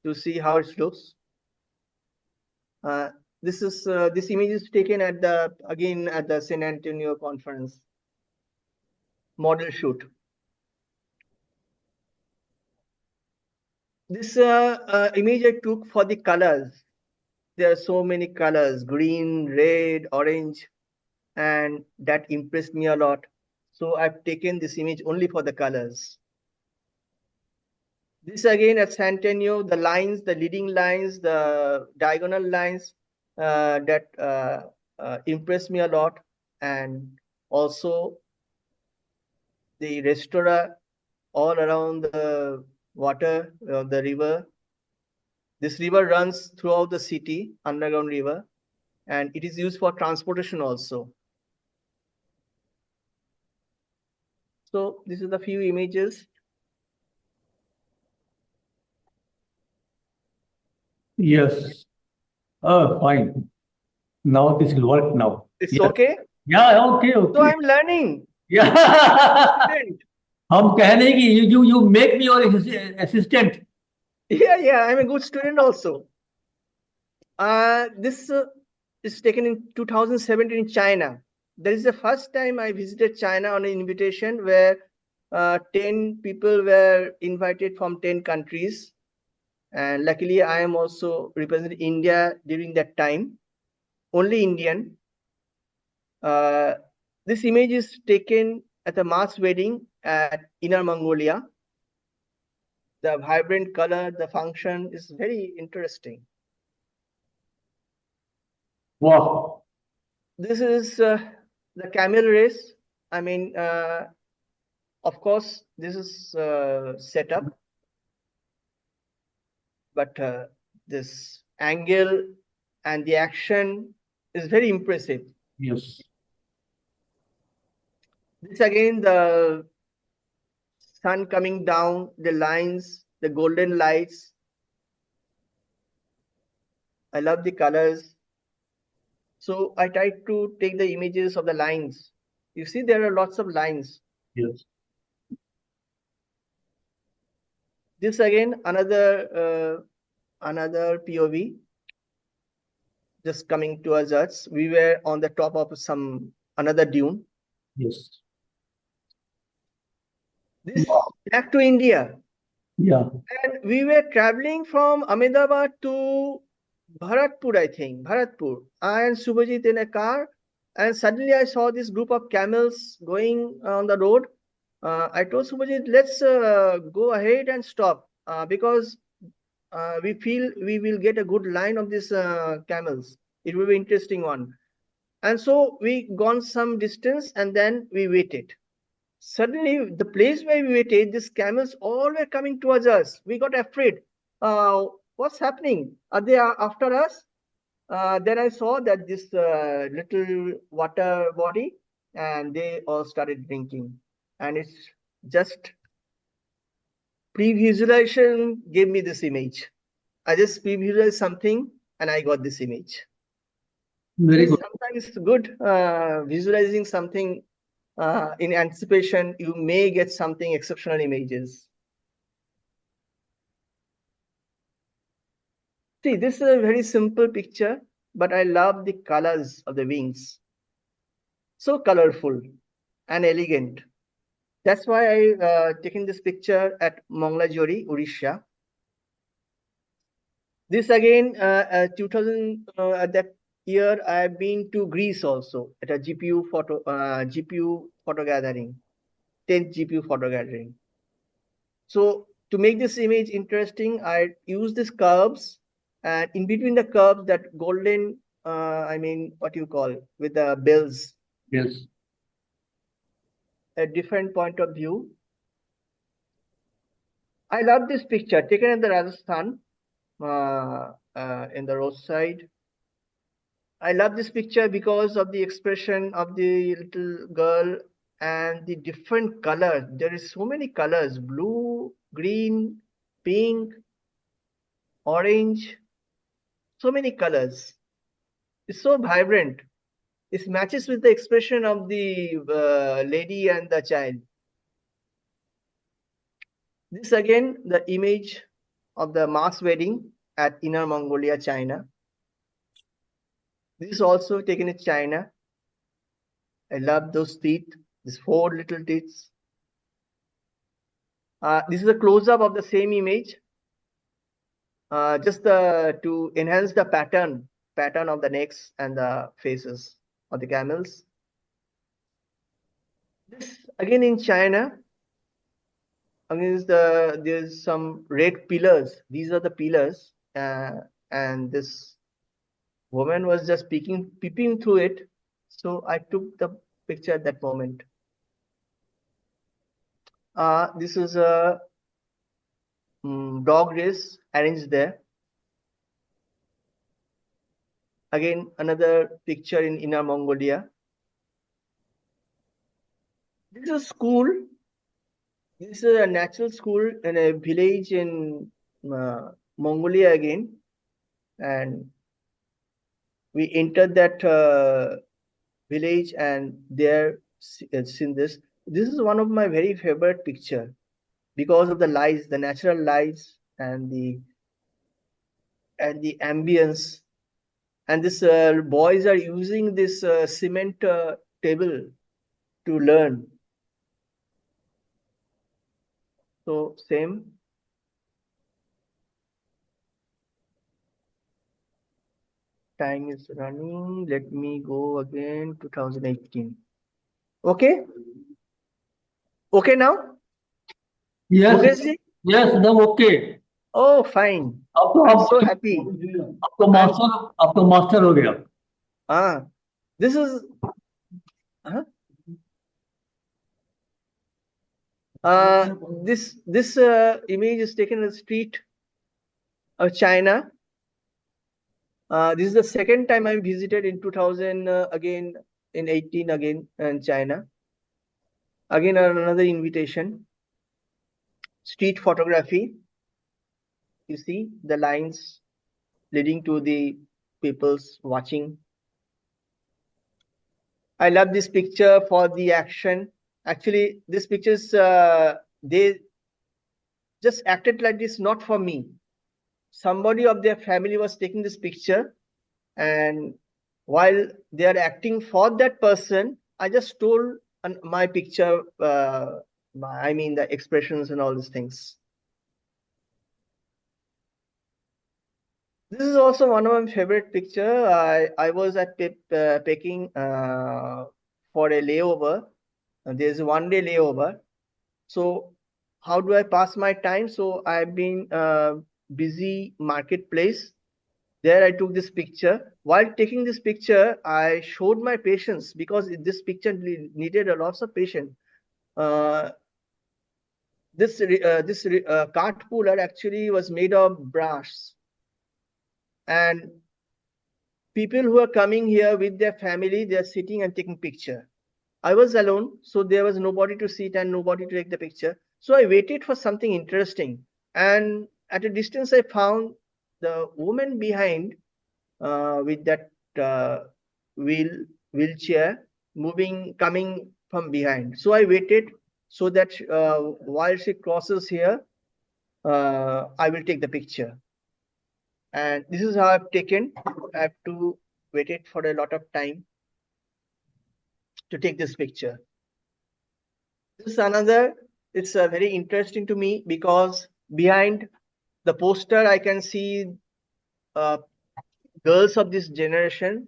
to see how it looks. This image is taken at the San Antonio conference model shoot. This image I took for the colors. There are so many colors: green, red, orange, and that impressed me a lot. So I've taken this image only for the colors. This again at San Antonio, the lines, the leading lines, the diagonal lines that impressed me a lot. And also the restaurant all around the water, the river. This river runs throughout the city, underground river, and it is used for transportation also. So this is the few images. Yes. Oh, fine. Now this will work now. It's Yes. okay. Yeah, okay, So okay. I'm learning. Yeah. Student. हम कहने की you make me your assistant. Yeah, I'm a good student also. This is taken in 2017 in China. That is the first time I visited China on an invitation where 10 people were invited from 10 countries. And luckily, I am also representing India during that time, only Indian. This image is taken at a mass wedding at Inner Mongolia. The vibrant color, the function is very interesting. Wow. This is the camel race. I mean, of course, this is set up, but this angle and the action is very impressive. Yes. This again, the sun coming down, the lines, the golden lights. I love the colors. So I tried to take the images of the lines. You see, there are lots of lines. Yes. This again, another POV just coming towards us. We were on the top of another dune. Yes. This back to India. Yeah. And we were traveling from Ahmedabad to Bharatpur, I think. Bharatpur. I and Subhajit in a car. And suddenly I saw this group of camels going on the road. I told Subhajit, let's go ahead and stop because we feel we will get a good line of these camels. It will be an interesting one. And so we gone some distance and then we waited. Suddenly, the place where we waited, these camels all were coming towards us. We got afraid. What's happening? Are they after us? Then I saw that this little water body, and they all started drinking. And it's just pre-visualization gave me this image. I just pre-visualized something, and I got this image. Very good. Sometimes it's good visualizing something in anticipation. You may get something exceptional images. See, this is a very simple picture, but I love the colors of the wings. So colorful and elegant. That's why I taken this picture at Mangalajori, Odisha. This again, 2000 at that year, I have been to Greece also at a GPU photo gathering, 10th GPU photo gathering. So to make this image interesting, I use these curves, and in between the curves, that golden, I mean, what you call with the bells, Yes. a different point of view. I love this picture taken in the Rajasthan, in the roadside. I love this picture because of the expression of the little girl and the different colors. There is so many colors: blue, green, pink, orange. So many colors. It's so vibrant. It matches with the expression of the lady and the child. This again, the image of the mass wedding at Inner Mongolia, China. This is also taken in China. I love those teeth, these 4 little teeth. This is a close-up of the same image, just to enhance the pattern of the necks and the faces of the camels. This again in China. Against there's some red pillars. These are the pillars, and this woman was just peeping through it. So I took the picture at that moment. This is a dog race arranged there. Again, another picture in Inner Mongolia. This is a school. This is a natural school in a village in Mongolia again. And we entered that village, and there seen this. This is one of my very favorite picture because of the lights, the natural lights, and the ambience. And this boys are using this cement table to learn. So same. Time is running. Let me go again. 2018. Okay. Okay now. Yes. Mukesh ji? Yes. No. Okay. Oh, fine. अब तो I'm आप so happy. अब तो master हो गया. This is this image is taken in the street of China. This is the second time I visited in 2000 again in 18 again in China. Again another invitation. Street photography. You see the lines leading to the people's watching. I love this picture for the action. Actually, this pictures they just acted like this, not for me. Somebody of their family was taking this picture, and while they are acting for that person, I just stole my picture. I mean the expressions and all these things. This is also one of my favorite picture. I was at Peking for a layover. There's a 1-day layover. So how do I pass my time? So I've been busy marketplace. There I took this picture. While taking this picture, I showed my patience because this picture needed a lot of patience. This cart puller actually was made of brass. And people who are coming here with their family, they're sitting and taking picture. I was alone, so there was nobody to sit and nobody to take the picture. So I waited for something interesting. And at a distance, I found the woman behind with that wheelchair coming from behind. So I waited so that while she crosses here, I will take the picture. And this is how I've taken. I have to wait it for a lot of time to take this picture. This is another, it's very interesting to me because behind the poster, I can see girls of this generation.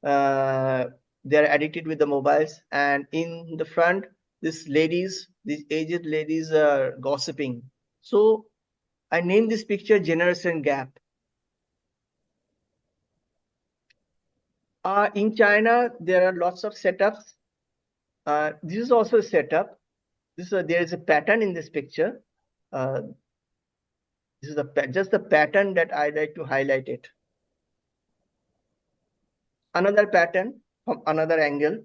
They're addicted with the mobiles, and in the front, these aged ladies are gossiping. So I named this picture Generation Gap. In China, there are lots of setups. This is also a setup. There is a pattern in this picture. This is just the pattern that I like to highlight it. Another pattern from another angle.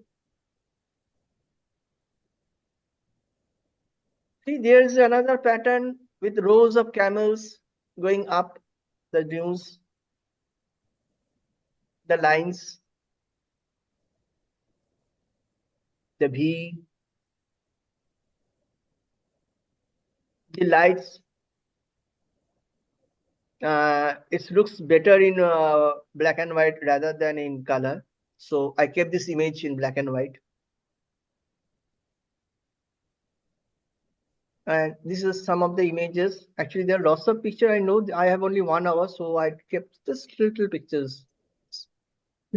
See, there is another pattern with rows of camels going up the dunes, the lines, the V, the lights. It looks better in black and white rather than in color. So I kept this image in black and white. And this is some of the images. Actually, there are lots of pictures. I know I have only 1 hour, so I kept just little pictures.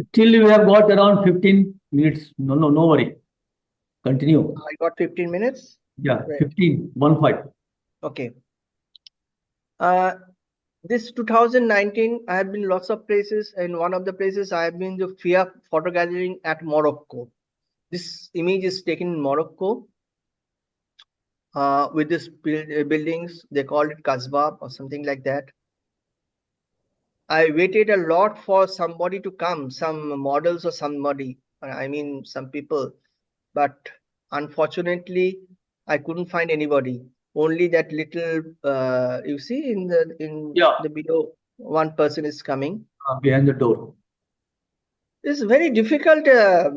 Still, we have got around 15 minutes. No worry. Continue. I got 15 minutes. Yeah, Right. 15, 1-5. Okay. This 2019, I have been lots of places, and one of the places I have been to FIA photo gathering at Morocco. This image is taken in Morocco with these buildings. They call it Kasbah or something like that. I waited a lot for somebody to come, some models or somebody. I mean, some people, but unfortunately, I couldn't find anybody. Only that little, you see in the video, one person is coming. Behind the door. It's very difficult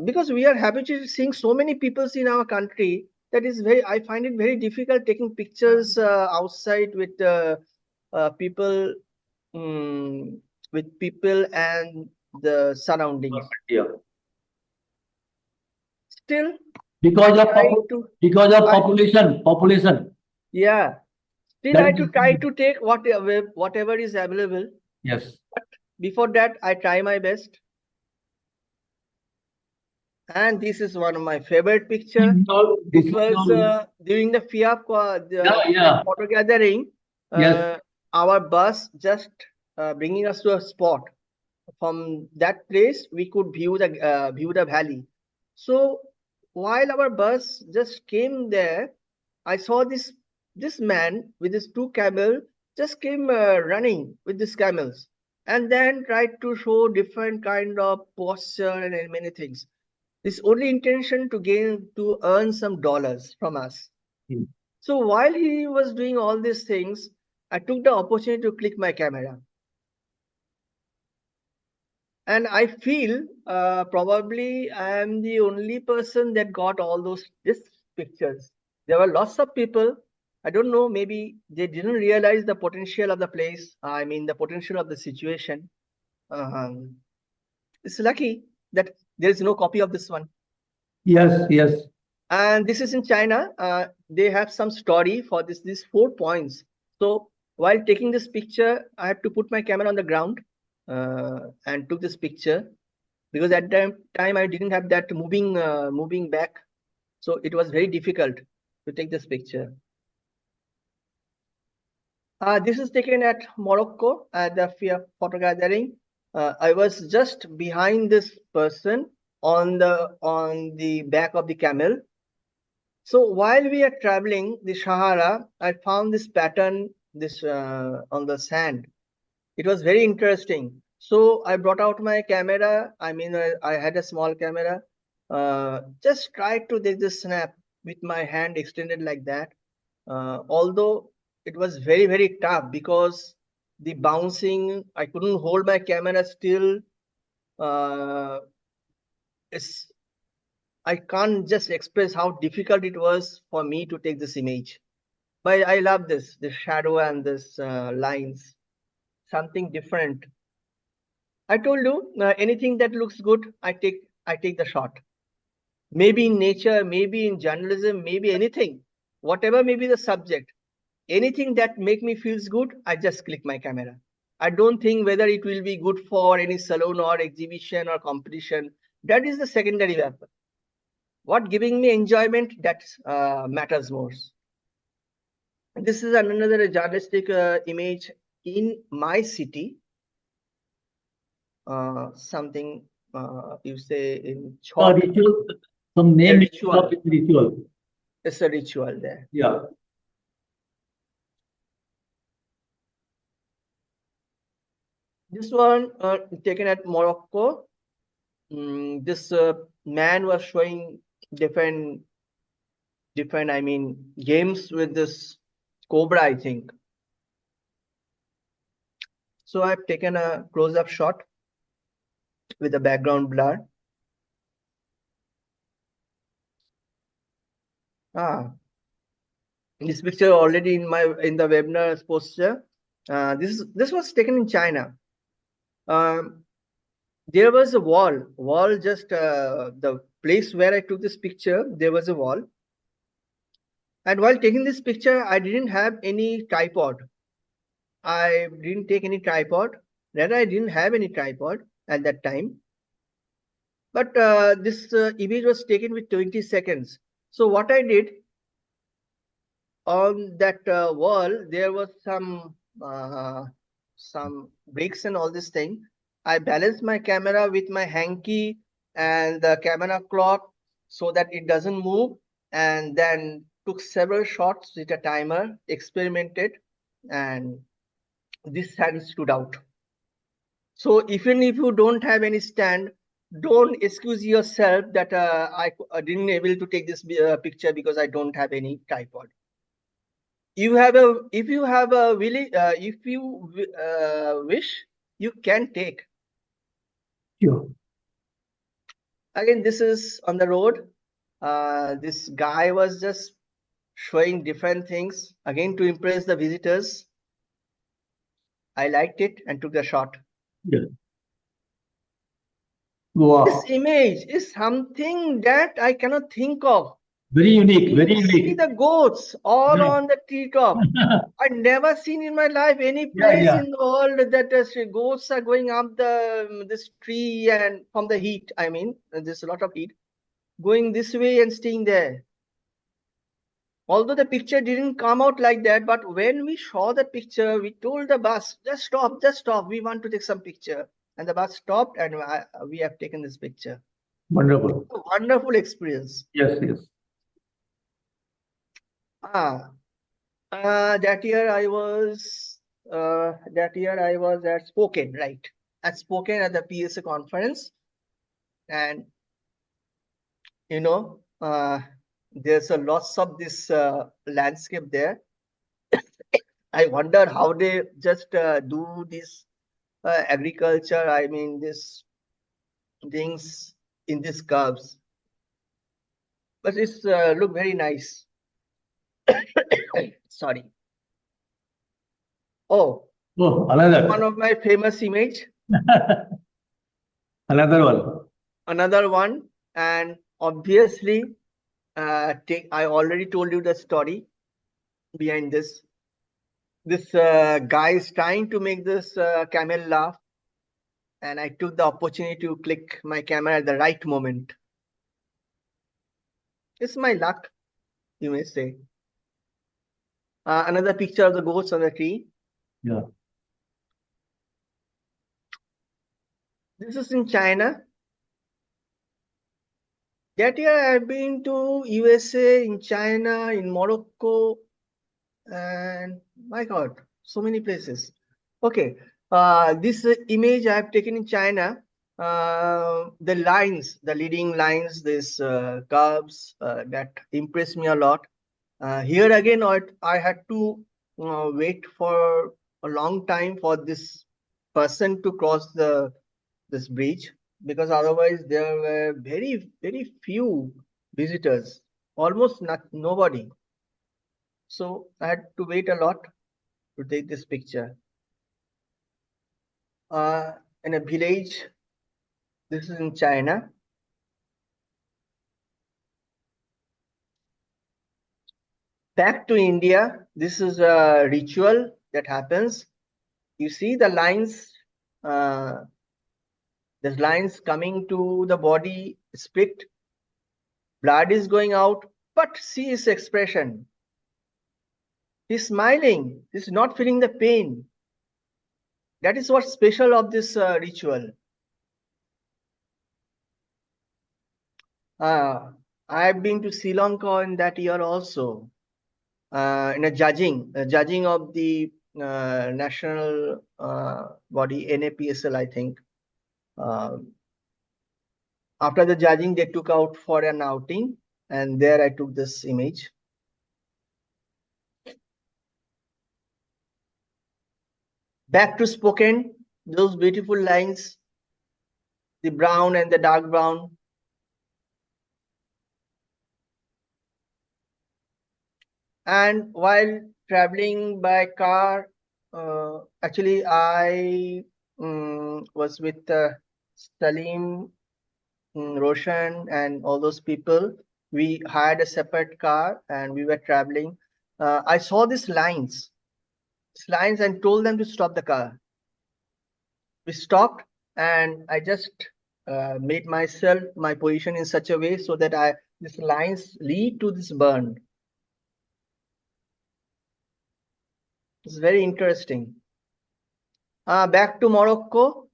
because we are habituated to seeing so many people in our country. That is I find it very difficult taking pictures outside with people, with people and the surroundings. Yeah. Still, Because of population. Yeah. Still, I try to take whatever is available. Yes. But before that, I try my best. And this is one of my favorite pictures. It was during the FIA photo gathering. Yes. Our bus just bringing us to a spot. From that place, we could view the valley. So while our bus just came there, I saw this man with his 2 camels just came running with these camels, and then tried to show different kind of posture and many things. His only intention to earn some dollars from us. So while he was doing all these things, I took the opportunity to click my camera. And I feel probably I am the only person that got all these pictures. There were lots of people. I don't know, maybe they didn't realize the potential of the place. I mean, the potential of the situation. It's lucky that there is no copy of this one. Yes. And this is in China. They have some story for these 4 points. So while taking this picture, I have to put my camera on the ground and took this picture because at that time I didn't have that moving back. So it was very difficult to take this picture. This is taken at Morocco at the FIA photo gathering. I was just behind this person on the back of the camel. So while we are traveling the Sahara, I found this pattern on the sand. It was very interesting. So I brought out my camera. I mean, I had a small camera. Just tried to take this snap with my hand extended like that. Although it was very, very tough because the bouncing, I couldn't hold my camera still. I can't just express how difficult it was for me to take this image. But I love the shadow and this lines. something different. I told you, anything that looks good, I take the shot. Maybe in nature, maybe in journalism, maybe anything, whatever may be the subject, anything that make me feels good, I just click my camera. I don't think whether it will be good for any salon or exhibition or competition. That is the secondary weapon. What giving me enjoyment, that matters most. This is another journalistic image in my city. Something you say in short. Ritual, some name Ritual. of ritual. It's a ritual there. Yeah. This one taken at Morocco. This man was showing different, I mean, games with this cobra, I think. So I've taken a close-up shot with the background blur. This picture already in the webinar poster. This was taken in China. There was a wall just the place where I took this picture, there was a wall. And while taking this picture, I didn't have any tripod. I didn't take any tripod. Rather, I didn't have any tripod at that time. But this image was taken with 20 seconds. So what I did, on that wall, there was some bricks and all this thing. I balanced my camera with my hanky and the camera cloth so that it doesn't move, and then took several shots with a timer, experimented, and this stand stood out. So even if you don't have any stand, don't excuse yourself that I didn't able to take this picture because I don't have any tripod. If you have a wish, you can take. Sure. Again, this is on the road. This guy was just showing different things, again to impress the visitors. I liked it and took the shot. Yeah. Wow. This image is something that I cannot think of. Very unique, very See unique. the goats all Yeah. on the treetop. I never seen in my life any place yeah. in the world that the goats are going up this tree and from the heat. I mean, there's a lot of heat, going this way and staying there. Although the picture didn't come out like that, but when we saw the picture, we told the bus, just stop. We want to take some picture. And the bus stopped and we have taken this picture. Wonderful. A wonderful experience. Yes, yes. That year I was at Spokane, right? At Spokane at the PSA conference. And you know, there's a lots of this landscape there. I wonder how they just do this agriculture. I mean, this things in these curves, but it's look very nice. Sorry. Oh, another. one of my famous image. Another one. And obviously, I already told you the story behind this. This guy is trying to make this camel laugh, and I took the opportunity to click my camera at the right moment. It's my luck, you may say. Another picture of the goats on the tree. Yeah. This is in China. That year I've been to USA, in China, in Morocco, and my God, so many places. Okay, this image I have taken in China. The lines, the leading lines, this curves that impressed me a lot. Here again, I had to wait for a long time for this person to cross this bridge, because otherwise there were very, very few visitors, almost nobody. So I had to wait a lot to take this picture. in a village. This is in China. Back to India, this is a ritual that happens. You see the lines, there's lines coming to the body, split, blood is going out, but see his expression. He's smiling, he's not feeling the pain. That is what's special of this ritual. I've been to Sri Lanka in that year also. In a judging of the national body NAPSL, I think. After the judging, they took out for an outing, and there I took this image. Back to Spokane, those beautiful lines, the brown and the dark brown. And while traveling by car, actually I was with Salim, Roshan, and all those people. We hired a separate car and we were traveling. I saw these lines and told them to stop the car. We stopped and I just made myself, my position in such a way so that these lines lead to this burn. It's very interesting. Back to Morocco.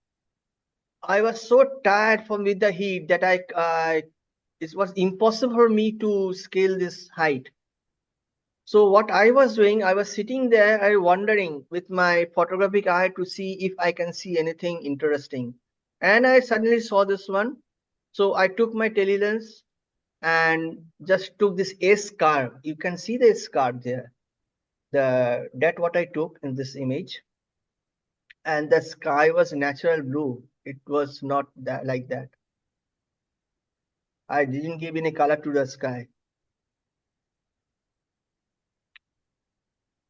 I was so tired with the heat that it was impossible for me to scale this height. So what I was doing, I was sitting there, I wondering with my photographic eye to see if I can see anything interesting. And I suddenly saw this one. So I took my telelens and just took this S curve. You can see the S curve there. That what I took in this image. And the sky was natural blue. It was not like that. I didn't give any color to the sky.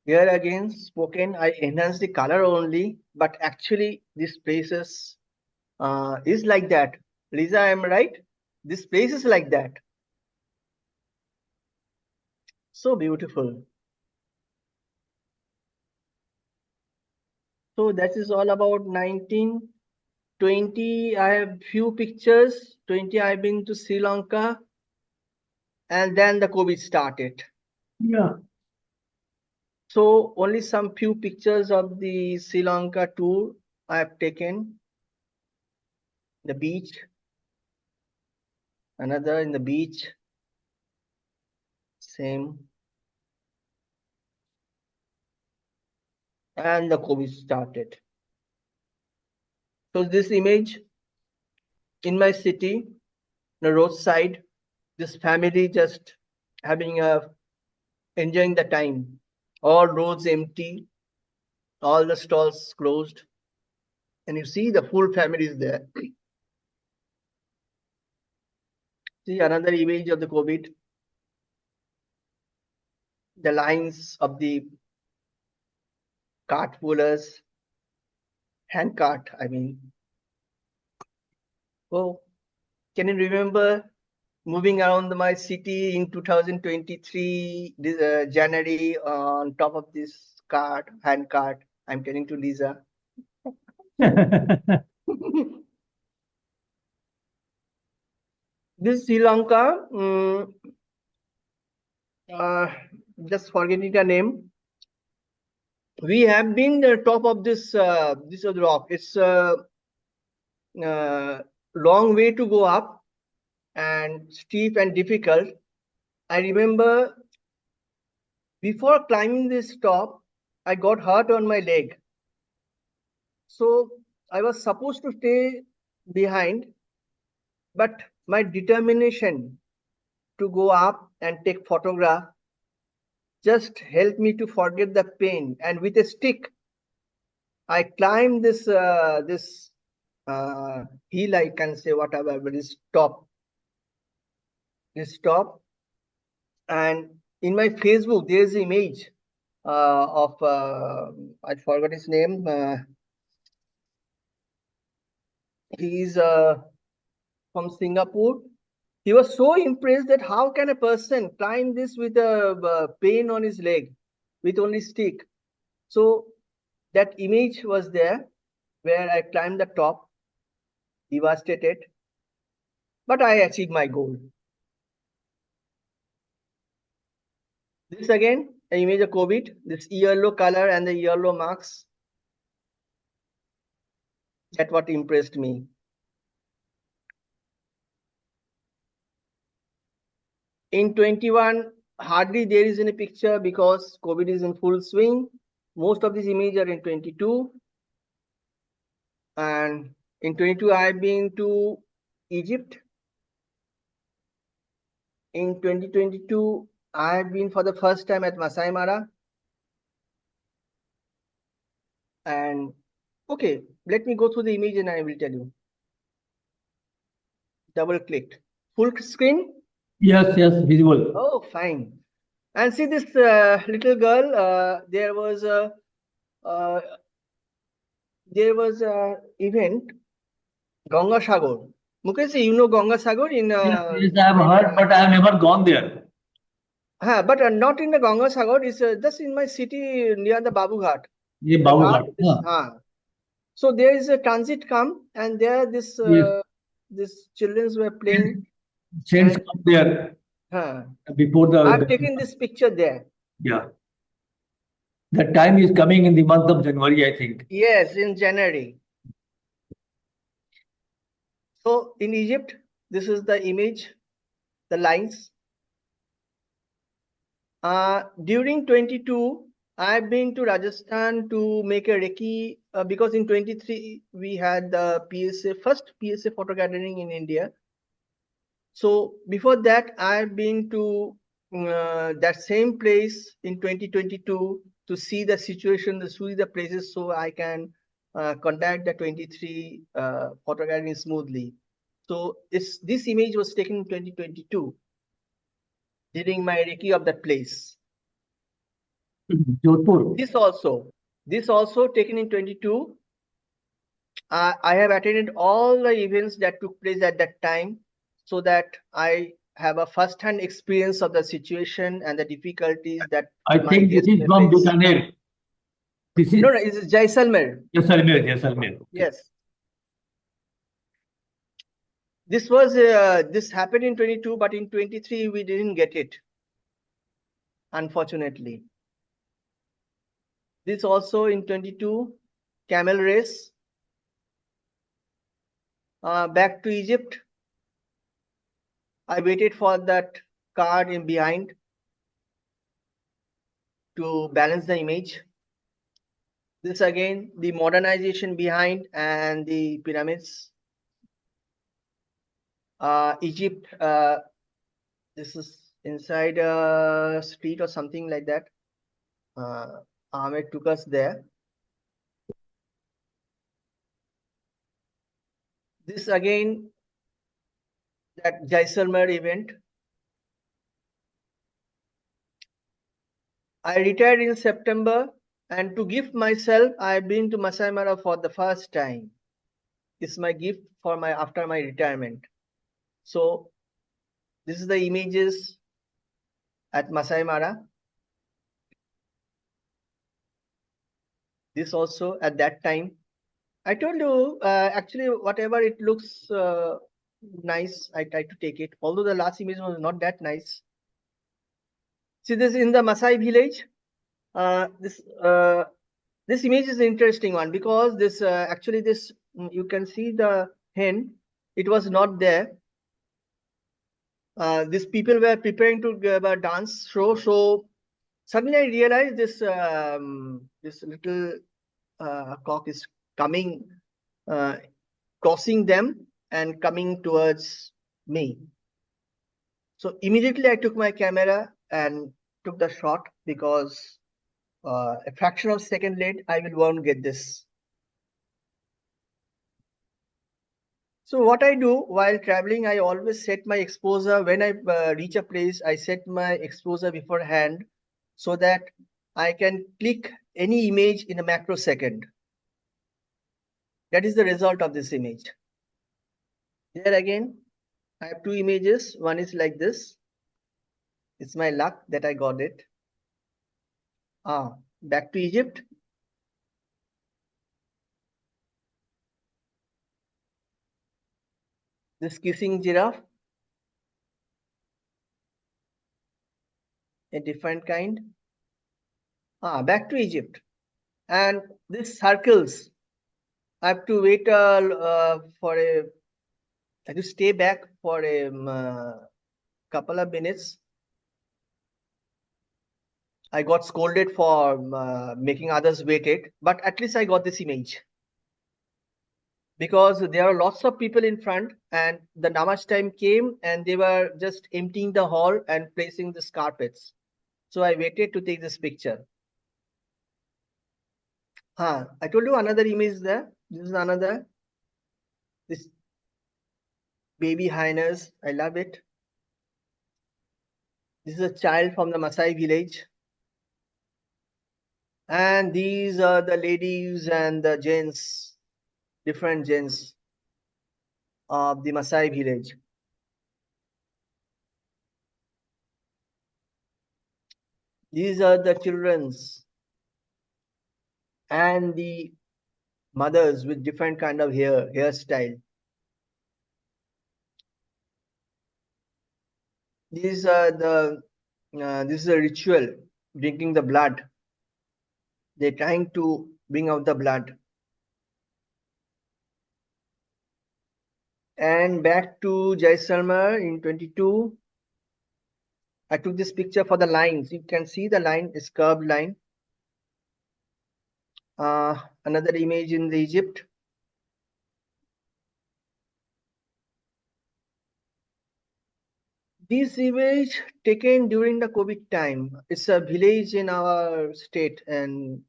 Here again, Spokane, I enhanced the color only, but actually this places is like that. Lisa, I am right? This place is like that. So beautiful. So that is all about 19. 20, I have few pictures. 20, I've been to Sri Lanka. And then the COVID started. Yeah. So only some few pictures of the Sri Lanka tour I have taken. The beach. Another in the beach. Same. And the COVID started. So this image in my city, the roadside, this family just enjoying the time. All roads empty, all the stalls closed, and you see the full family is there. See another image of the COVID. The lines of the cart pullers, hand cart, I mean. Oh, can you remember moving around my city in 2023, January, on top of this cart, hand cart? I'm telling to Lisa. This Sri Lanka, just forgetting the name. We have been the top of this rock. It's a long way to go up and steep and difficult. I remember before climbing this top, I got hurt on my leg. So I was supposed to stay behind, but my determination to go up and take photograph just helped me to forget the pain. And with a stick, I climbed this hill, I can say whatever, but this top. And in my Facebook, there's an image of I forgot his name. He's from Singapore. He was so impressed that how can a person climb this with a pain on his leg with only stick. So that image was there where I climbed the top, devastated, but I achieved my goal. This again, an image of COVID, this yellow color and the yellow marks. That's what impressed me. In 21, hardly there is any picture because COVID is in full swing. Most of these images are in 22. And in 22, I've been to Egypt. In 2022, I've been for the first time at Masai Mara. And okay, let me go through the image and I will tell you. Double clicked. Full screen? Yes, visible. Oh, fine. And see this little girl, there was a event, Ganga Sagar. Mukesh, you know Ganga Sagar in Yes, I have heard, but I have never gone there. but not in the Ganga Sagar, it's just in my city near the Babu Ghat. ये The Babu ghat Ghat is, हाँ So there is a transit come and there this Yes. this children were playing. Saints And- come there Huh. before the I've taken this picture there. yeah. The time is coming in the month of January, I think. Yes, in January. So in Egypt, this is the image, the lines. During 22, I've been to Rajasthan to make a recce because in 23 we had the first PSA photo gathering in India. So before that, I've been to that same place in 2022 to see the situation, to see the places, so I can conduct the 23 photo gathering smoothly. So this image was taken in 2022 during my recce of that place. Jodhpur. This also taken in 22. I have attended all the events that took place at that time so that I have a first-hand experience of the situation and the difficulties that I my think this guests is may from face. Bikaner. This is No, it's Jaisalmer. Jaisalmer. Yes. This was this happened in 22, but in 23 we didn't get it, unfortunately. This also in 22, camel race. Back to Egypt. I waited for that card in behind to balance the image. This again, the modernization behind and the pyramids. Egypt, this is inside a street or something like that. Ahmed took us there. This again, that Jaisalmer event. I retired in September, and to gift myself, I've been to Masai Mara for the first time. It's my gift for after my retirement. So this is the images at Masai Mara. This also at that time. I told you, actually, whatever it looks nice, I try to take it. Although the last image was not that nice. See this in the Maasai village. This image is an interesting one because this actually this you can see the hen. It was not there. These people were preparing to give a dance show. So suddenly I realized this this little cock is coming, crossing them and coming towards me. So immediately I took my camera and took the shot because a fraction of a second late, I won't get this. So what I do while traveling, I always set my exposure. When I reach a place, I set my exposure beforehand so that I can click any image in a macro second. That is the result of this image. Here again, I have two images. One is like this. It's my luck that I got it. Back to Egypt. This kissing giraffe. A different kind. Back to Egypt. And this circles. I have to wait for a. I have to stay back for a couple of minutes. I got scolded for making others waited, but at least I got this image. Because there are lots of people in front and the namaz time came and they were just emptying the hall and placing the carpets. So I waited to take this picture. I told you another image there. This is another. This baby hyenas. I love it. This is a child from the Maasai village. And these are the ladies and the gents, different gents of the Maasai village. These are the children's and the mothers with different kind of hairstyle. These are the this is a ritual, drinking the blood. They're trying to bring out the blood. And back to Jaisalmer in 22. I took this picture for the lines. You can see the line is curved line. Another image in the Egypt. This image taken during the COVID time. It's a village in our state and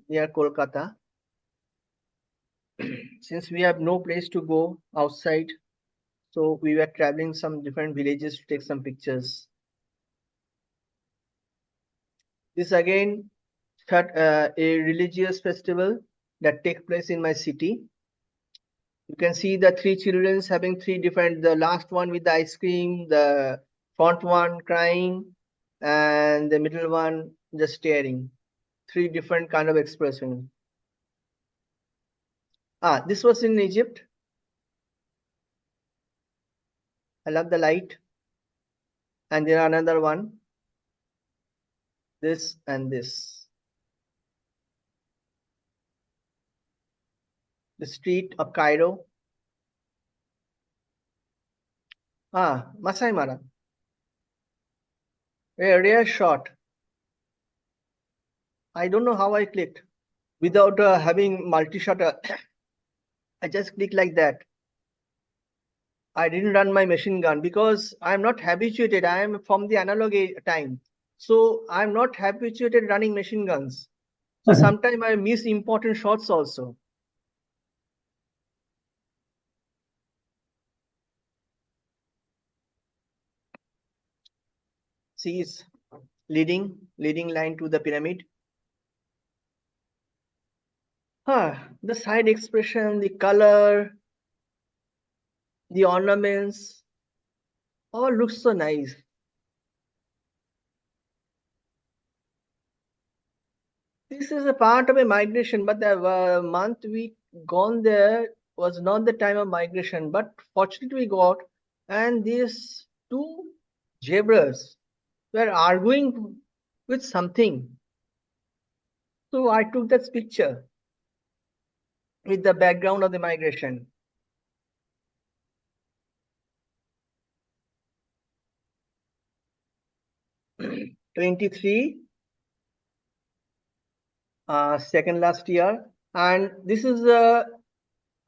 near Kolkata. Since we have no place to go outside, so we were traveling some different villages to take some pictures. This again a religious festival that takes place in my city. You can see the three children having three different, the last one with the ice cream, the front one crying, and the middle one just staring. Three different kind of expressions. This was in Egypt. I love the light. And there are another one. This and this. The street of Cairo. Masai Mara. A rare shot. I don't know how I clicked without having multi-shutter. I just clicked like that. I didn't run my machine gun because I'm not habituated. I am from the analog time. So I'm not habituated running machine guns. So sometimes I miss important shots also. See, it's leading line to the pyramid. The side expression, the color, the ornaments, all looks so nice. This is a part of a migration, but the month we gone there was not the time of migration, but fortunately we got, and these two zebras were arguing with something. So I took that picture with the background of the migration. '23, second last year, and this is a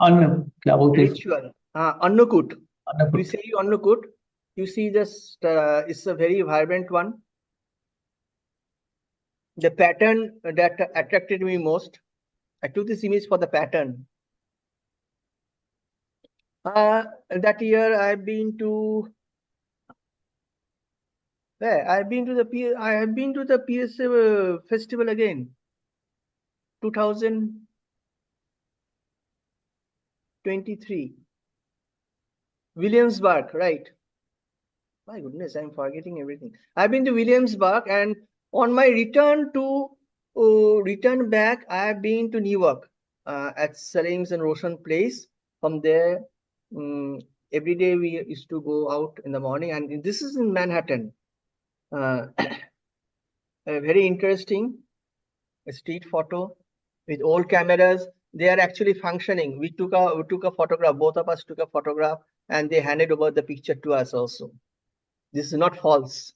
ritual. Annakut. We say Annakut. You see this, it's a very vibrant one. The pattern that attracted me most. I took this image for the pattern. That year I've been to where? I have been to the PSA festival again. 2023. Williamsburg, right? My goodness, I'm forgetting everything. I've been to Williamsburg, and on my return back, I have been to Newark at Salim's and Roshan Place. From there, every day we used to go out in the morning, and this is in Manhattan. Very interesting street photo with old cameras. They are actually functioning. We took a photograph. Both of us took a photograph, and they handed over the picture to us also. This is not false.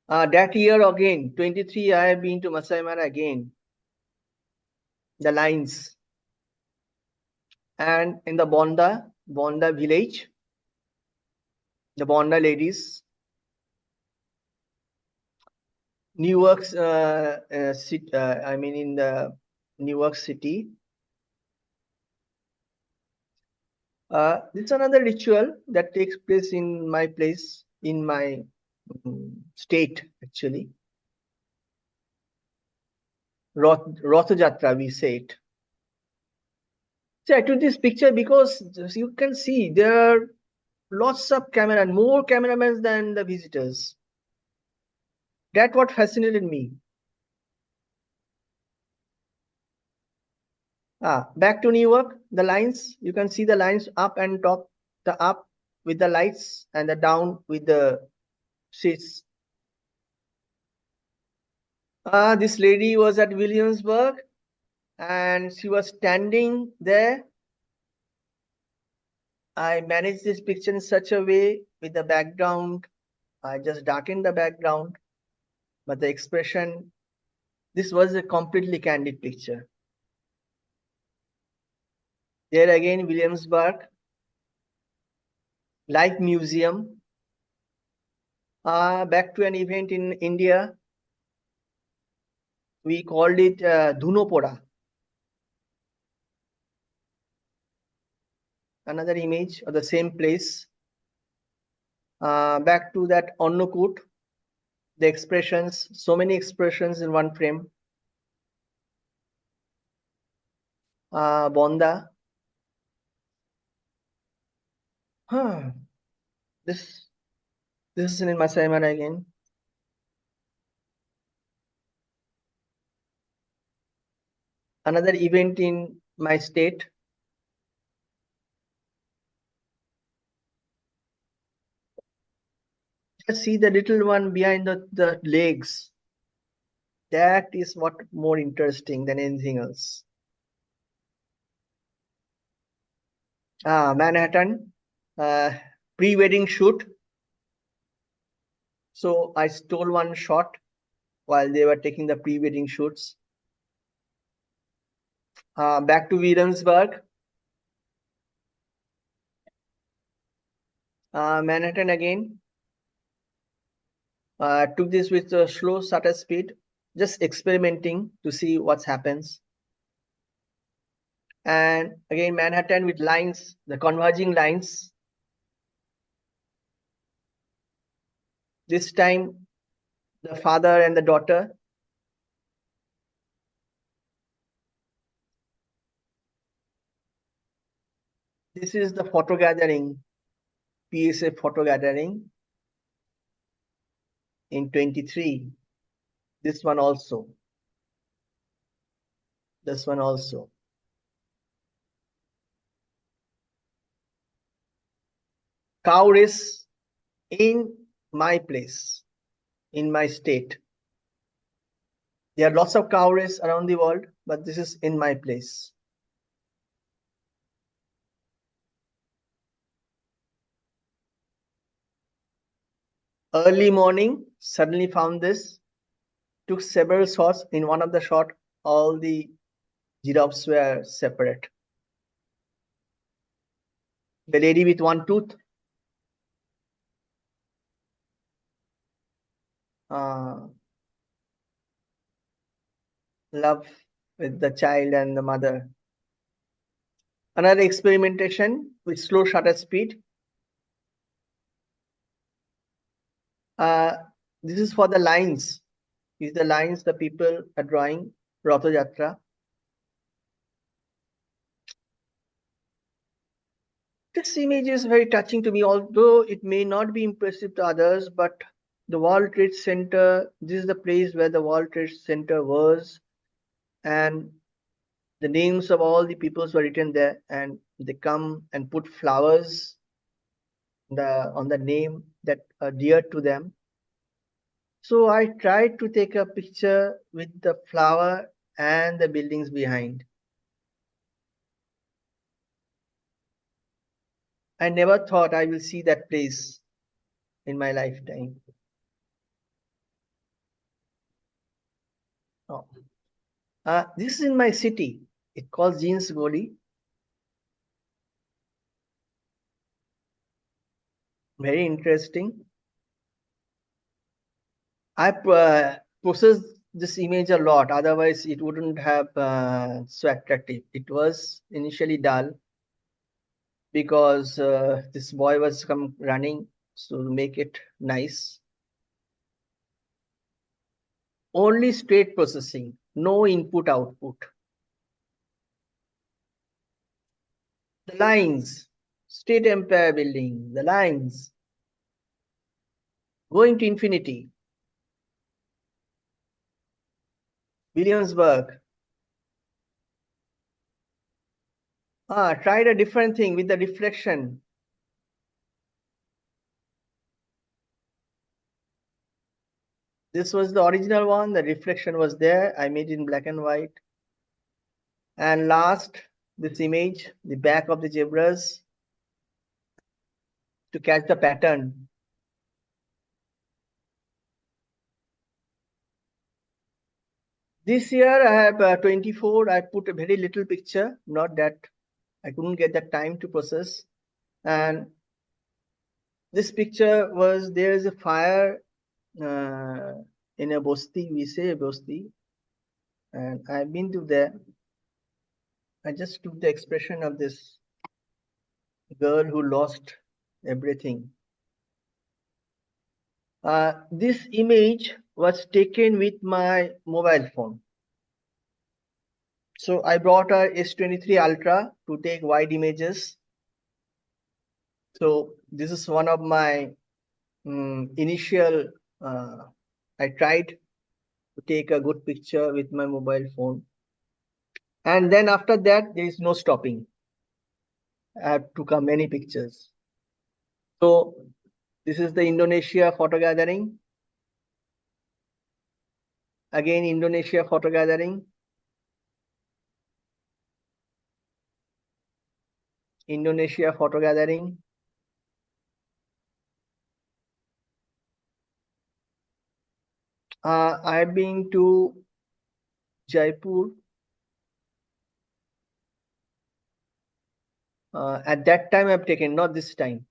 That year again, 23, I have been to Masai Mara again. The lines. And in the Bonda village, the Bonda ladies, Newark, in the Newark City. It's another ritual that takes place in my place, in my state, actually. Rath Jatra, we say it. So I took this picture because you can see there are lots of more cameramen than the visitors. That's what fascinated me. Back to Newark, the lines, you can see the lines up and top, the up with the lights and the down with the seats. This lady was at Williamsburg and she was standing there. I managed this picture in such a way with the background. I just darkened the background, but the expression, this was a completely candid picture. There again, Williamsburg, Life Museum. Back to an event in India. We called it Dhunopora. Another image of the same place. Back to that Onnokut, the expressions, so many expressions in one frame. Bonda. This is in Masai Mara again. Another event in my state. Just see the little one behind the legs. That is what more interesting than anything else. Manhattan, pre-wedding shoot. So I stole one shot while they were taking the pre-wedding shoots. Back to Williamsburg. Manhattan again. Took this with a slow shutter speed, just experimenting to see what happens. And again, Manhattan with lines, the converging lines. This time, the father and the daughter. This is the photo gathering, PSA photo gathering in 23. This one also. This one also. Cow race in my place, in my state. There are lots of cow race around the world, but this is in my place. Early morning, suddenly found this, took several shots. In one of the shot, all the giraffes were separate. The lady with one tooth. Love with the child and the mother. Another experimentation with slow shutter speed. This is for the lines. These are the lines the people are drawing, Rath Jatra. This image is very touching to me, although it may not be impressive to others, but the World Trade Center, this is the place where the World Trade Center was, and the names of all the peoples were written there, and they come and put flowers on the name that are dear to them. So I tried to take a picture with the flower and the buildings behind. I never thought I will see that place in my lifetime. Oh. This is in my city. It calls Jeans Goli. Very interesting. I processed this image a lot, otherwise it wouldn't have so attractive. It was initially dull because this boy was come running, so to make it nice. Only straight processing, no input output. The lines, State Empire Building, the lines, going to infinity. Williamsburg. Tried a different thing with the reflection. This was the original one. The reflection was there. I made it in black and white. And last, this image, the back of the zebras to catch the pattern. This year I have 24. I put a very little picture, not that I couldn't get the time to process. And this picture was, there is a fire in a bosti, we say a bosti. And I've been to there. I just took the expression of this girl who lost everything. This image was taken with my mobile phone. So I brought a S23 Ultra to take wide images. So this is one of my initial, I tried to take a good picture with my mobile phone. And then after that, there is no stopping. I have to come many pictures. So this is the Indonesia photo gathering. Again, Indonesia photo gathering. Indonesia photo gathering. I've been to Jaipur. At that time I've taken, not this time.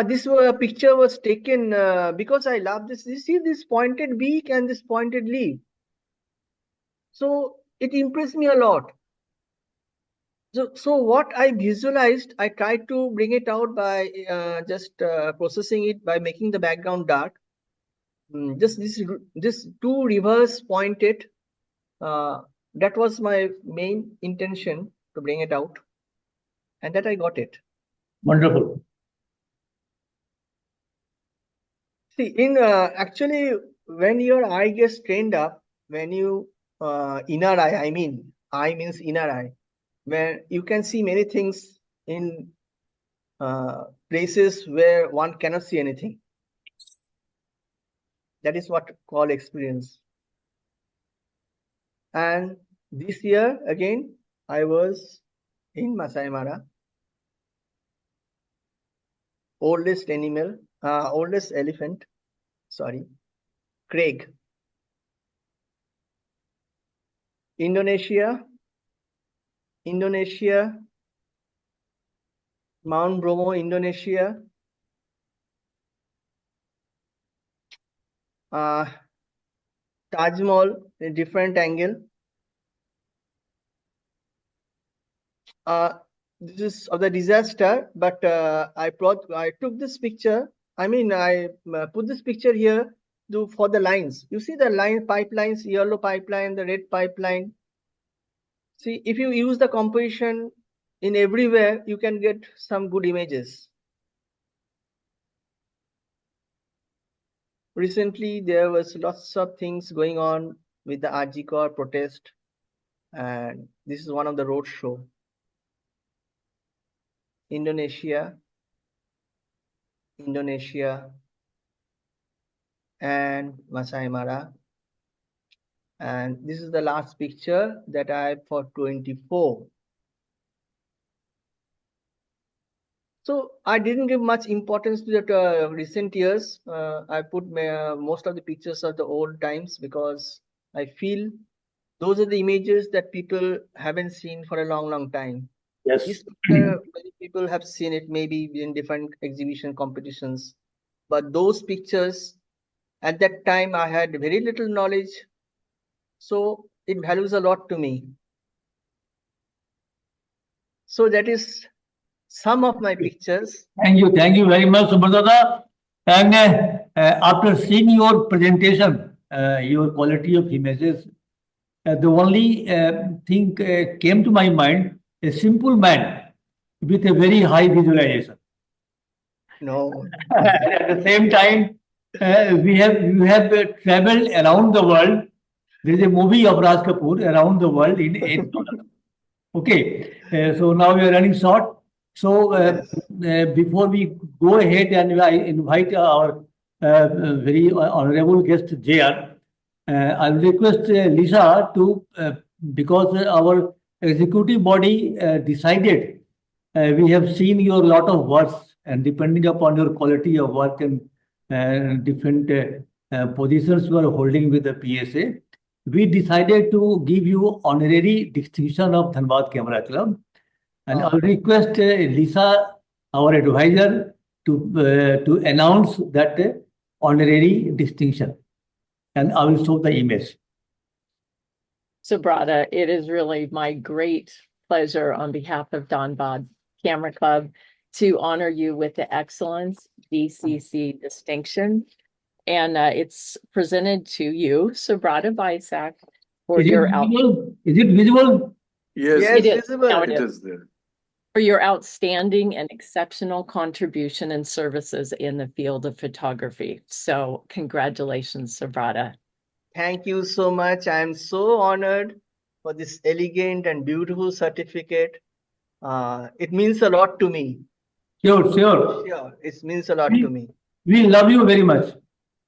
This picture was taken because I love this. You see this pointed beak and this pointed leaf. So it impressed me a lot. So what I visualized, I tried to bring it out by just processing it by making the background dark. Just this two rivers pointed. That was my main intention to bring it out, and that I got it. Wonderful. See, in actually, when your eye gets trained up, when you inner eye, I mean, eye means inner eye, where you can see many things in places where one cannot see anything. That is what called experience. And this year again, I was in Masai Mara, oldest animal, oldest elephant, sorry, Craig. Indonesia, Mount Bromo, Indonesia. Taj Mahal, a different angle. This is of the disaster, but I took this picture. I mean, I put this picture here for the lines. You see the line pipelines, yellow pipeline, the red pipeline. See, if you use the composition in everywhere, you can get some good images. Recently, there was lots of things going on with the RG protest, and this is one of the road show. Indonesia, and Masai Mara. And this is the last picture that I have for 24. So I didn't give much importance to the recent years. I put most of the pictures of the old times because I feel those are the images that people haven't seen for a long time. Yes. This picture, many people have seen it maybe in different exhibition competitions, but those pictures at that time I had very little knowledge, so it values a lot to me. So that is some of my pictures. Thank you very much, Subradha. And after seeing your presentation, your quality of images, the only thing came to my mind: a simple man with a very high visualization. No. At the same time, you have traveled around the world. There is a movie of Raj Kapoor, Around the World in $8. Okay, so now we are running short. So before we go ahead and I invite our very honorable guest JR, I'll request Lisa to, because our executive body decided, we have seen your lot of works, and depending upon your quality of work and different positions you are holding with the PSA, we decided to give you honorary distinction of Dhanbad Camera Club. And I'll request Lisa, our advisor, to announce that honorary distinction. And I will show the image. Subrata, it is really my great pleasure on behalf of Dhanbad Camera Club to honor you with the Excellence DCC distinction. And it's presented to you, Subrata Vaisak, for Is your it visible? Yes, Yes, It is. visible. Now it is there. for your outstanding and exceptional contribution and services in the field of photography. So congratulations, Subrata. Thank you so much. I am so honored for this elegant and beautiful certificate. It means a lot to me. Sure. Sure, it means a lot to me. We love you very much.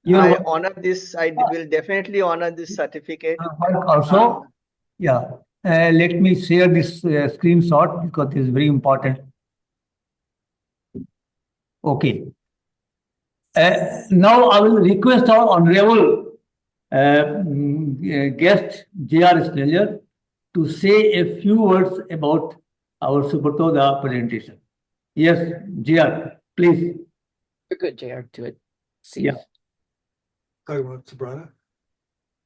I honor this. I will definitely honor this certificate. Also, yeah. Let me share this screenshot because this is very important. Okay. Now I will request our honorable guest J.R. Sneller to say a few words about our Subrata presentation. Yes, J.R., please. You're good, JR, do it. See Yeah. Talking about Subrata.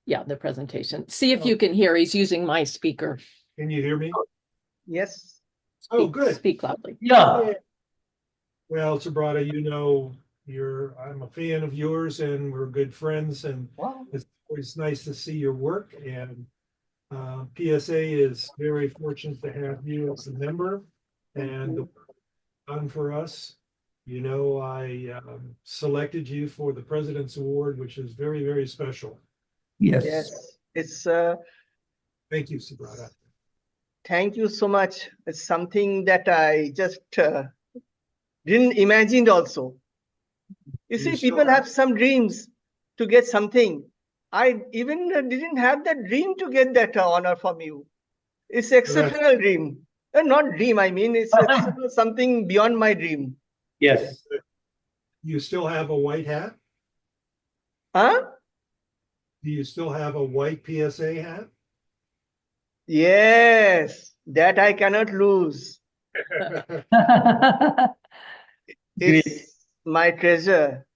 Yeah, the presentation. See if you can hear. He's using my speaker. Can you hear me? Yes. Oh, good. Speak loudly. Yeah. Well, Subrata, you know, I'm a fan of yours and we're good friends, and Wow. it's always nice to see your work. And PSA is very fortunate to have you as a member and the work done for us. You know, I selected you for the President's Award, which is very, very special. Yes. Yes. It's Thank you, Subrata. thank you so much. It's something that I just didn't imagine also. You see, sure? people have some dreams to get something. I even didn't have that dream to get that honor from you. It's exceptional dream. Not dream, I mean, it's exceptional, something beyond my dream. Yes. You still have a white hat? Huh? Do you still have a white PSA hat? Yes, that I cannot lose. Great. It's my treasure.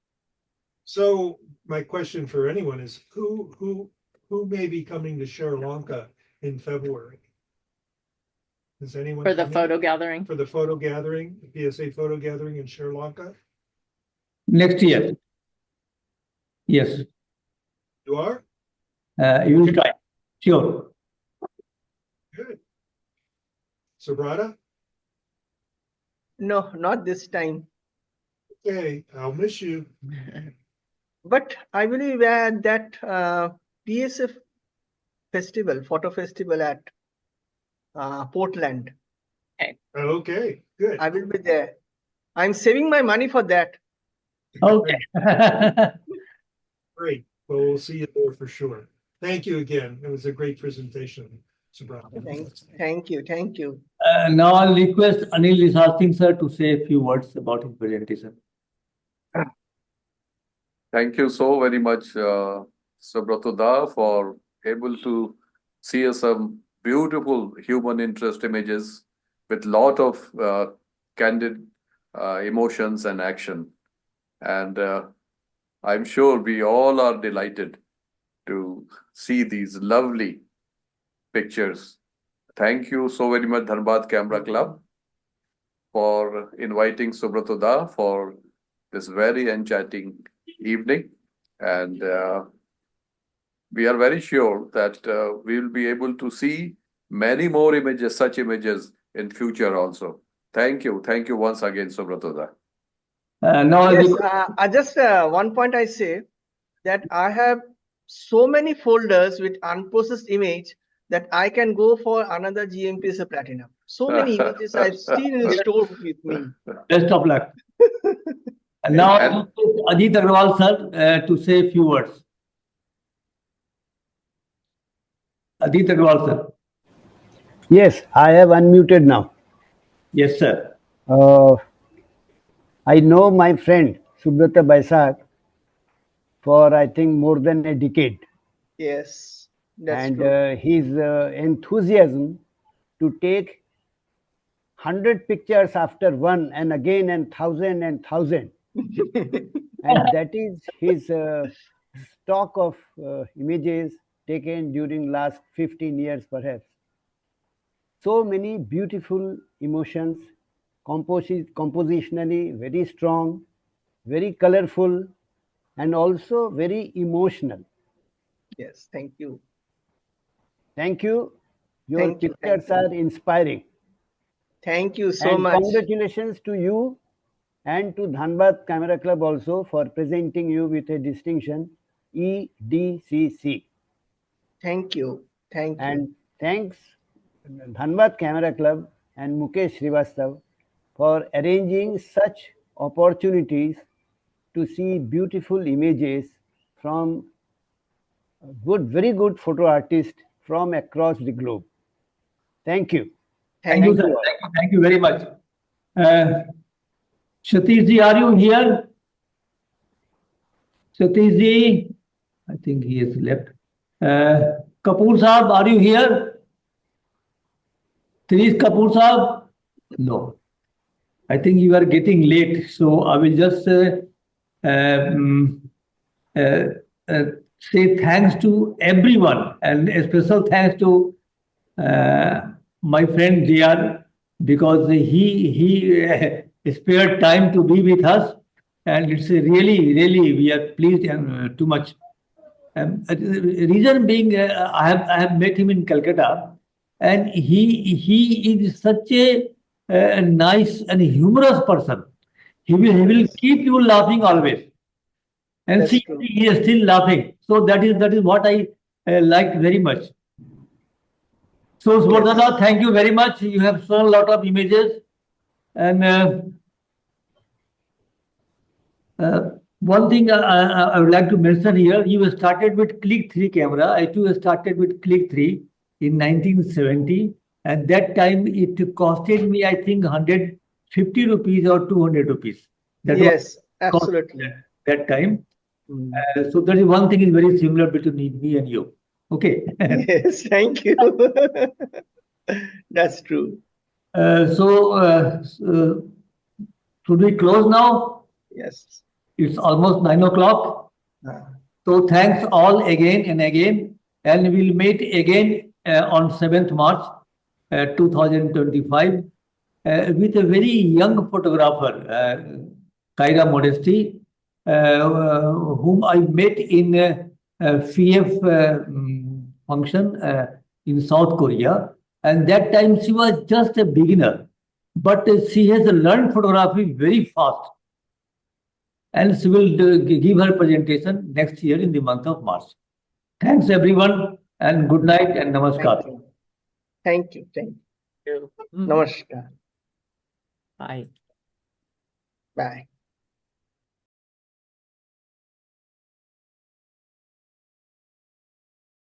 So my question for anyone is who may be coming to Sri Lanka in February? Is anyone For the coming photo gathering. for the photo gathering, the PSA photo gathering in Sri Lanka? Next year. Yes. You are? You will try. Sure. Good. Subrata? No, not this time. Okay, I'll miss you. But I believe at that PSF festival, photo festival at Portland, Okay, good. I will be there. I'm saving my money for that. Okay. Great. Well, we'll see you there for sure. Thank you again. It was a great presentation, Subrata. Thank you. Thank you. Now I'll request Anil Risal sir to say a few words about his presentation. Thank you so very much, Subrata Da, for able to see some beautiful human interest images with lot of candid emotions and action. And I'm sure we all are delighted to see these lovely pictures. Thank you so very much, Dhanbad Camera Club, for inviting Subrata Da for this very enchanting evening. And we are very sure that we will be able to see many more images, such images in future also. Thank you. Thank you once again, Subrata Da. Now I'll Yes, request- I just one point I say that I have so many folders with unprocessed image that I can go for another GMPS Platinum. So many images I've still in store with me. Best of luck. And now I'll request Ajit Agarwal sir to say a few words. Ajit Agarwal sir. Yes, I have unmuted now. Yes, sir. I know my friend Subrata Baisak for I think more than a decade. Yes, that's And true. his enthusiasm to take 100 pictures after one and again and thousand, and that is his stock of images taken during last 15 years perhaps. So many beautiful emotions, compositionally very strong, very colorful, and also very emotional. Yes, thank you. Thank you. Your Thank you, thank pictures are inspiring. Thank you so And much. congratulations to you and to Dhanbad Camera Club also for presenting you with a distinction EDCC. Thank you. Thank you. And thanks Dhanbad Camera Club and Mukesh Srivastav for arranging such opportunities to see beautiful images from very good photo artists from across the globe. Thank you. Thank you, Thank sir. you. Thank you very much. Satish ji, are you here? Satish ji, I think he has left. Kapoor Saab, are you here? Therese Kapoor Saab? No. I think you are getting late, so I will just say thanks to everyone, and a special thanks to my friend JR, because he spared time to be with us, and it's really we are pleased and too much. Reason being, I have met him in Calcutta, and he is such a nice and humorous person. He will keep you laughing always. And That's see, true. he is still laughing. So that is what I liked very much. So Swardhana, thank you very much. You have shown a lot of images, and one thing I would like to mention here, you started with Click 3 camera. I too started with Click 3 in 1970. At that time, it costed me, I think, 150 rupees or 200 rupees. That Yes, was absolutely. that time. Mm. So that is one thing is very similar between me and you. Okay. Yes, thank you. That's true. Should we close now? Yes. It's almost 9 o'clock. Ah. So thanks all again and again, and we'll meet again on 7th March 2025 with a very young photographer, Kaira Modesty, whom I met in a FIF function in South Korea. And that time she was just a beginner, but she has learned photography very fast. And she will give her presentation next year in the month of March. Thanks everyone, and good night and namaskar. Thank you. Thank you. Thank you. Mhm. Namaskar. Bye. Bye.